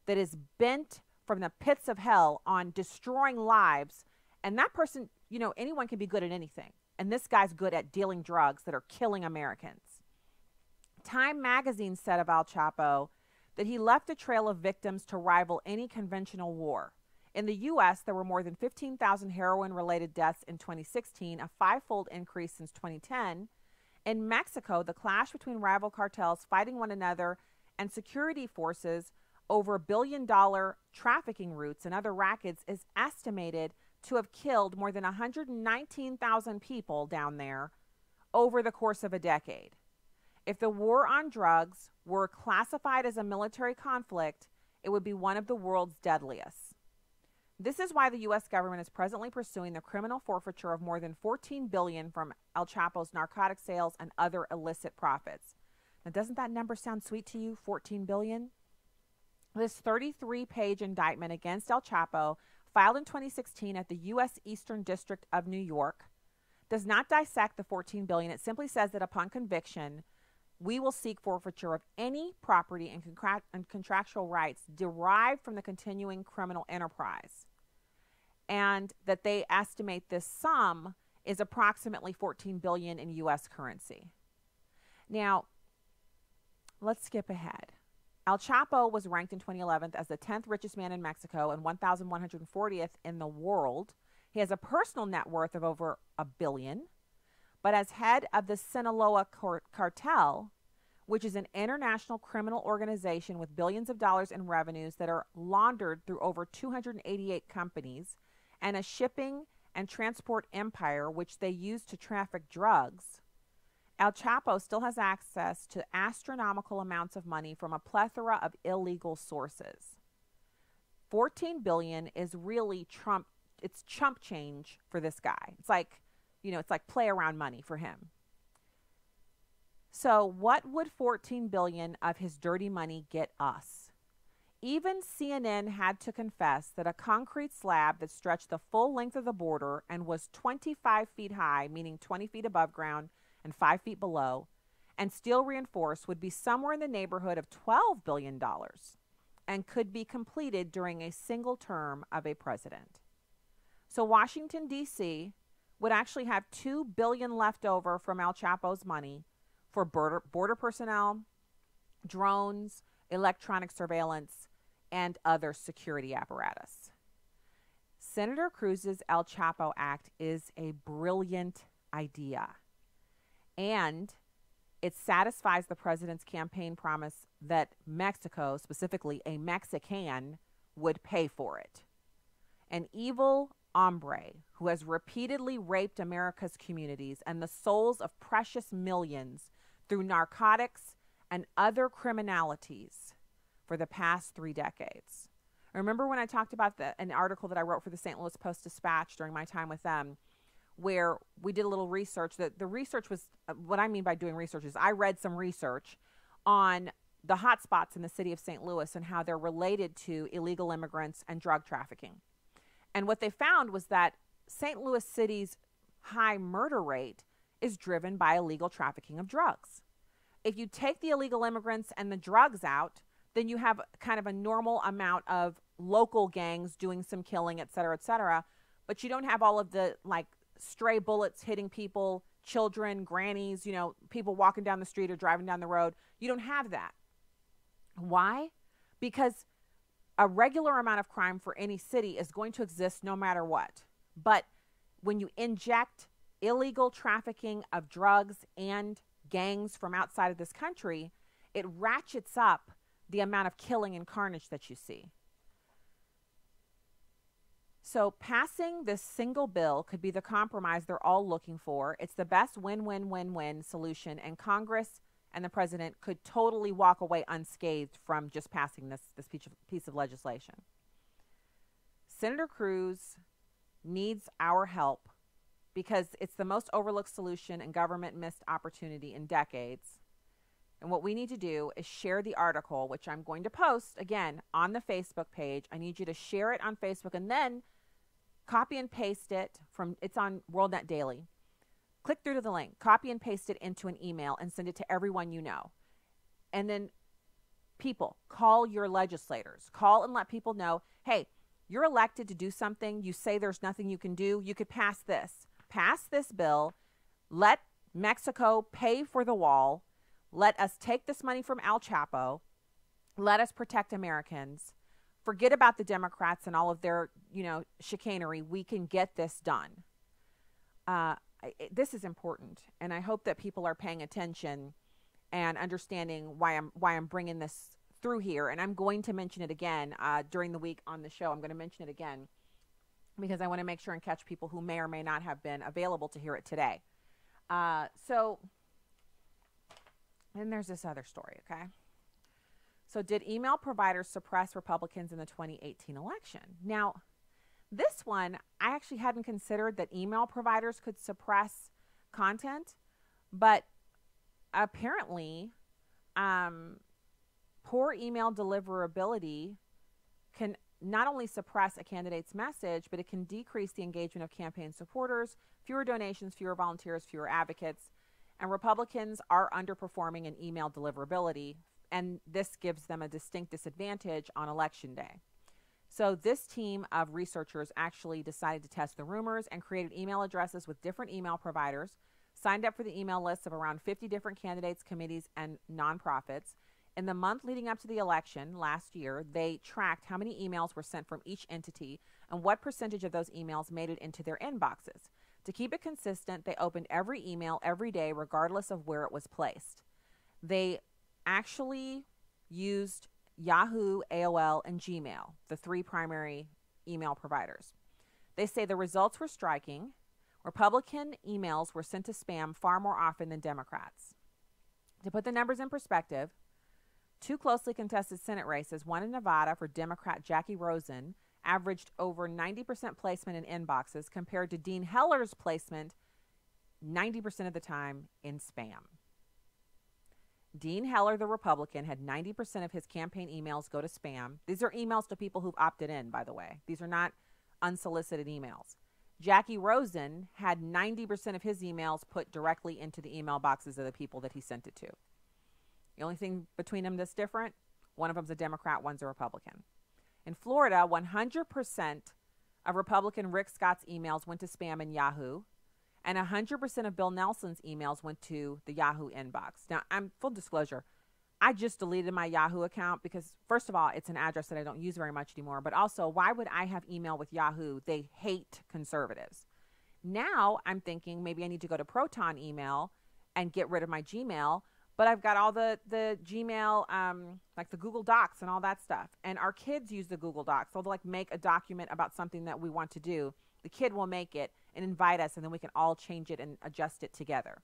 that is bent from the pits of hell on destroying lives. And that person, anyone can be good at anything. And this guy's good at dealing drugs that are killing Americans. Time magazine said of El Chapo that he left a trail of victims to rival any conventional war. In the U.S., there were more than 15,000 heroin-related deaths in 2016, a 5-fold increase since 2010. In Mexico, the clash between rival cartels fighting one another and security forces over billion-dollar trafficking routes and other rackets is estimated to have killed more than 119,000 people down there over the course of a decade. If the war on drugs were classified as a military conflict, it would be one of the world's deadliest. This is why the U.S. government is presently pursuing the criminal forfeiture of more than $14 billion from El Chapo's narcotic sales and other illicit profits. Now, doesn't that number sound sweet to you, $14 billion? This 33-page indictment against El Chapo, filed in 2016 at the U.S. Eastern District of New York, does not dissect the $14 billion. It simply says that upon conviction, we will seek forfeiture of any property and contractual rights derived from the continuing criminal enterprise, and that they estimate this sum is approximately $14 billion in U.S. currency. Now, let's skip ahead. El Chapo was ranked in 2011 as the 10th richest man in Mexico and 1,140th in the world. He has a personal net worth of over $1 billion. But as head of the Sinaloa cartel, which is an international criminal organization with billions of dollars in revenues that are laundered through over 288 companies, and a shipping and transport empire which they use to traffic drugs, El Chapo still has access to astronomical amounts of money from a plethora of illegal sources. $14 billion is really it's chump change for this guy. It's like, it's like play around money for him. So what would $14 billion of his dirty money get us? Even CNN had to confess that a concrete slab that stretched the full length of the border and was 25 feet high, meaning 20 feet above ground and 5 feet below, and steel reinforced would be somewhere in the neighborhood of $12 billion and could be completed during a single term of a president. So Washington, D.C. would actually have $2 billion left over from El Chapo's money for border personnel, drones, electronic surveillance, and other security apparatus. Senator Cruz's El Chapo Act is a brilliant idea, and it satisfies the president's campaign promise that Mexico, specifically a Mexican, would pay for it. An evil hombre who has repeatedly raped America's communities and the souls of precious millions through narcotics and other criminalities for the past 3 decades. Remember when I talked about an article that I wrote for the St. Louis Post-Dispatch during my time with them, where we did a little research. The research was, what I mean by doing research is I read some research on the hot spots in the city of St. Louis and how they're related to illegal immigrants and drug trafficking. And what they found was that St. Louis City's high murder rate is driven by illegal trafficking of drugs. If you take the illegal immigrants and the drugs out, then you have kind of a normal amount of local gangs doing some killing, et cetera, but you don't have all of the stray bullets hitting people, children, grannies, people walking down the street or driving down the road. You don't have that. Why? Because a regular amount of crime for any city is going to exist no matter what. But when you inject illegal trafficking of drugs and gangs from outside of this country, it ratchets up the amount of killing and carnage that you see. So passing this single bill could be the compromise they're all looking for. It's the best win-win-win-win solution, and Congress and the president could totally walk away unscathed from just passing this piece of legislation. Senator Cruz needs our help because it's the most overlooked solution and government missed opportunity in decades. And what we need to do is share the article, which I'm going to post again on the Facebook page. I need you to share it on Facebook and then copy and paste it it's on WorldNet Daily. Click through to the link, copy and paste it into an email and send it to everyone you know. And then people, call your legislators. Call and let people know, hey, you're elected to do something. You say there's nothing you can do. You could pass this. Pass this bill. Let Mexico pay for the wall. Let us take this money from El Chapo. Let us protect Americans. Forget about the Democrats and all of their, chicanery. We can get this done. This is important, and I hope that people are paying attention and understanding why I'm bringing this through here. And I'm going to mention it again during the week on the show. I'm going to mention it again because I want to make sure and catch people who may or may not have been available to hear it today. So then there's this other story, okay? So did email providers suppress Republicans in the 2018 election? Now, this one, I actually hadn't considered that email providers could suppress content, but apparently poor email deliverability can not only suppress a candidate's message, but it can decrease the engagement of campaign supporters, fewer donations, fewer volunteers, fewer advocates, and Republicans are underperforming in email deliverability, and this gives them a distinct disadvantage on Election Day. So this team of researchers actually decided to test the rumors and created email addresses with different email providers, signed up for the email lists of around 50 different candidates, committees, and nonprofits. In the month leading up to the election last year, they tracked how many emails were sent from each entity and what percentage of those emails made it into their inboxes. To keep it consistent, they opened every email every day, regardless of where it was placed. They actually used Yahoo, AOL, and Gmail, the 3 primary email providers. They say the results were striking. Republican emails were sent to spam far more often than Democrats. To put the numbers in perspective, 2 closely contested Senate races, one in Nevada for Democrat Jackie Rosen, averaged over 90% placement in inboxes compared to Dean Heller's placement 90% of the time in spam. Dean Heller, the Republican, had 90% of his campaign emails go to spam. These are emails to people who've opted in, by the way. These are not unsolicited emails. Jackie Rosen had 90% of his emails put directly into the email boxes of the people that he sent it to. The only thing between them that's different, one of them's a Democrat, one's a Republican. In Florida, 100% of Republican Rick Scott's emails went to spam in Yahoo, and 100% of Bill Nelson's emails went to the Yahoo inbox. Now, I'm full disclosure, I just deleted my Yahoo account because, first of all, it's an address that I don't use very much anymore, but also, why would I have email with Yahoo? They hate conservatives. Now, I'm thinking maybe I need to go to Proton email and get rid of my Gmail, but I've got all the Gmail, like the Google Docs and all that stuff. And our kids use the Google Docs. They'll like make a document about something that we want to do. The kid will make it and invite us, and then we can all change it and adjust it together.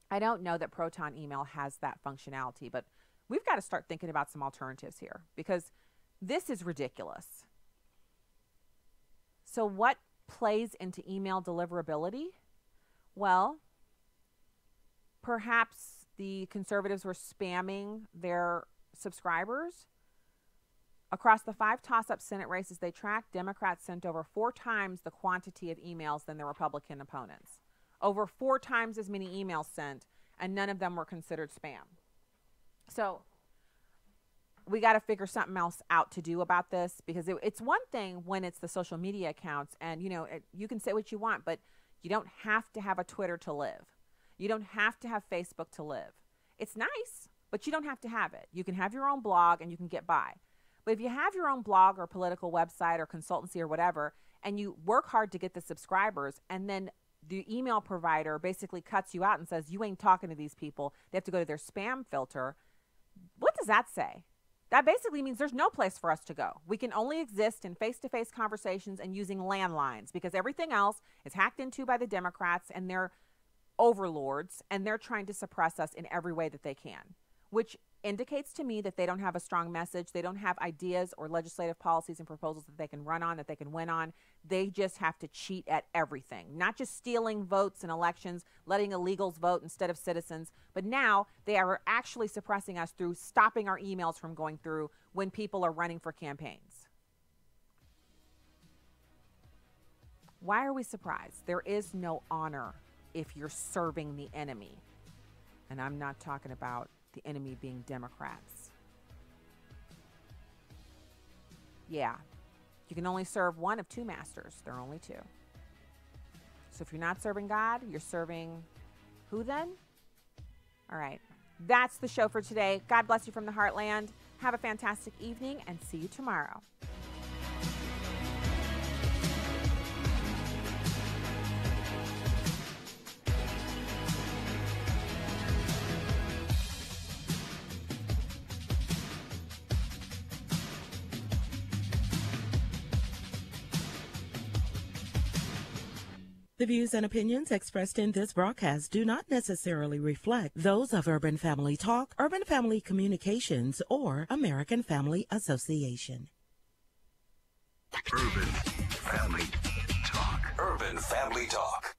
I don't know that Proton email has that functionality, but we've got to start thinking about some alternatives here because this is ridiculous. So what plays into email deliverability? Well, perhaps the conservatives were spamming their subscribers. Across the 5 toss-up Senate races they tracked, Democrats sent over 4 times the quantity of emails than their Republican opponents. Over 4 times as many emails sent, and none of them were considered spam. So we got to figure something else out to do about this because it's one thing when it's the social media accounts and, you know, you can say what you want, but you don't have to have a Twitter to live. You don't have to have Facebook to live. It's nice, but you don't have to have it. You can have your own blog and you can get by. But if you have your own blog or political website or consultancy or whatever, and you work hard to get the subscribers, and then the email provider basically cuts you out and says, you ain't talking to these people, they have to go to their spam filter, what does that say? That basically means there's no place for us to go. We can only exist in face-to-face conversations and using landlines because everything else is hacked into by the Democrats and their overlords, and they're trying to suppress us in every way that they can, which indicates to me that they don't have a strong message. They don't have ideas or legislative policies and proposals that they can run on, that they can win on. They just have to cheat at everything, not just stealing votes in elections, letting illegals vote instead of citizens, but now they are actually suppressing us through stopping our emails from going through when people are running for campaigns. Why are we surprised? There is no honor if you're serving the enemy. And I'm not talking about the enemy being Democrats. Yeah, you can only serve one of 2 masters. There are only 2. So if you're not serving God, you're serving who then? All right, that's the show for today. God bless you from the Heartland. Have a fantastic evening and see you tomorrow. The views and opinions expressed in this broadcast do not necessarily reflect those of Urban Family Talk, Urban Family Communications, or American Family Association. Urban Family Talk. Urban Family Talk.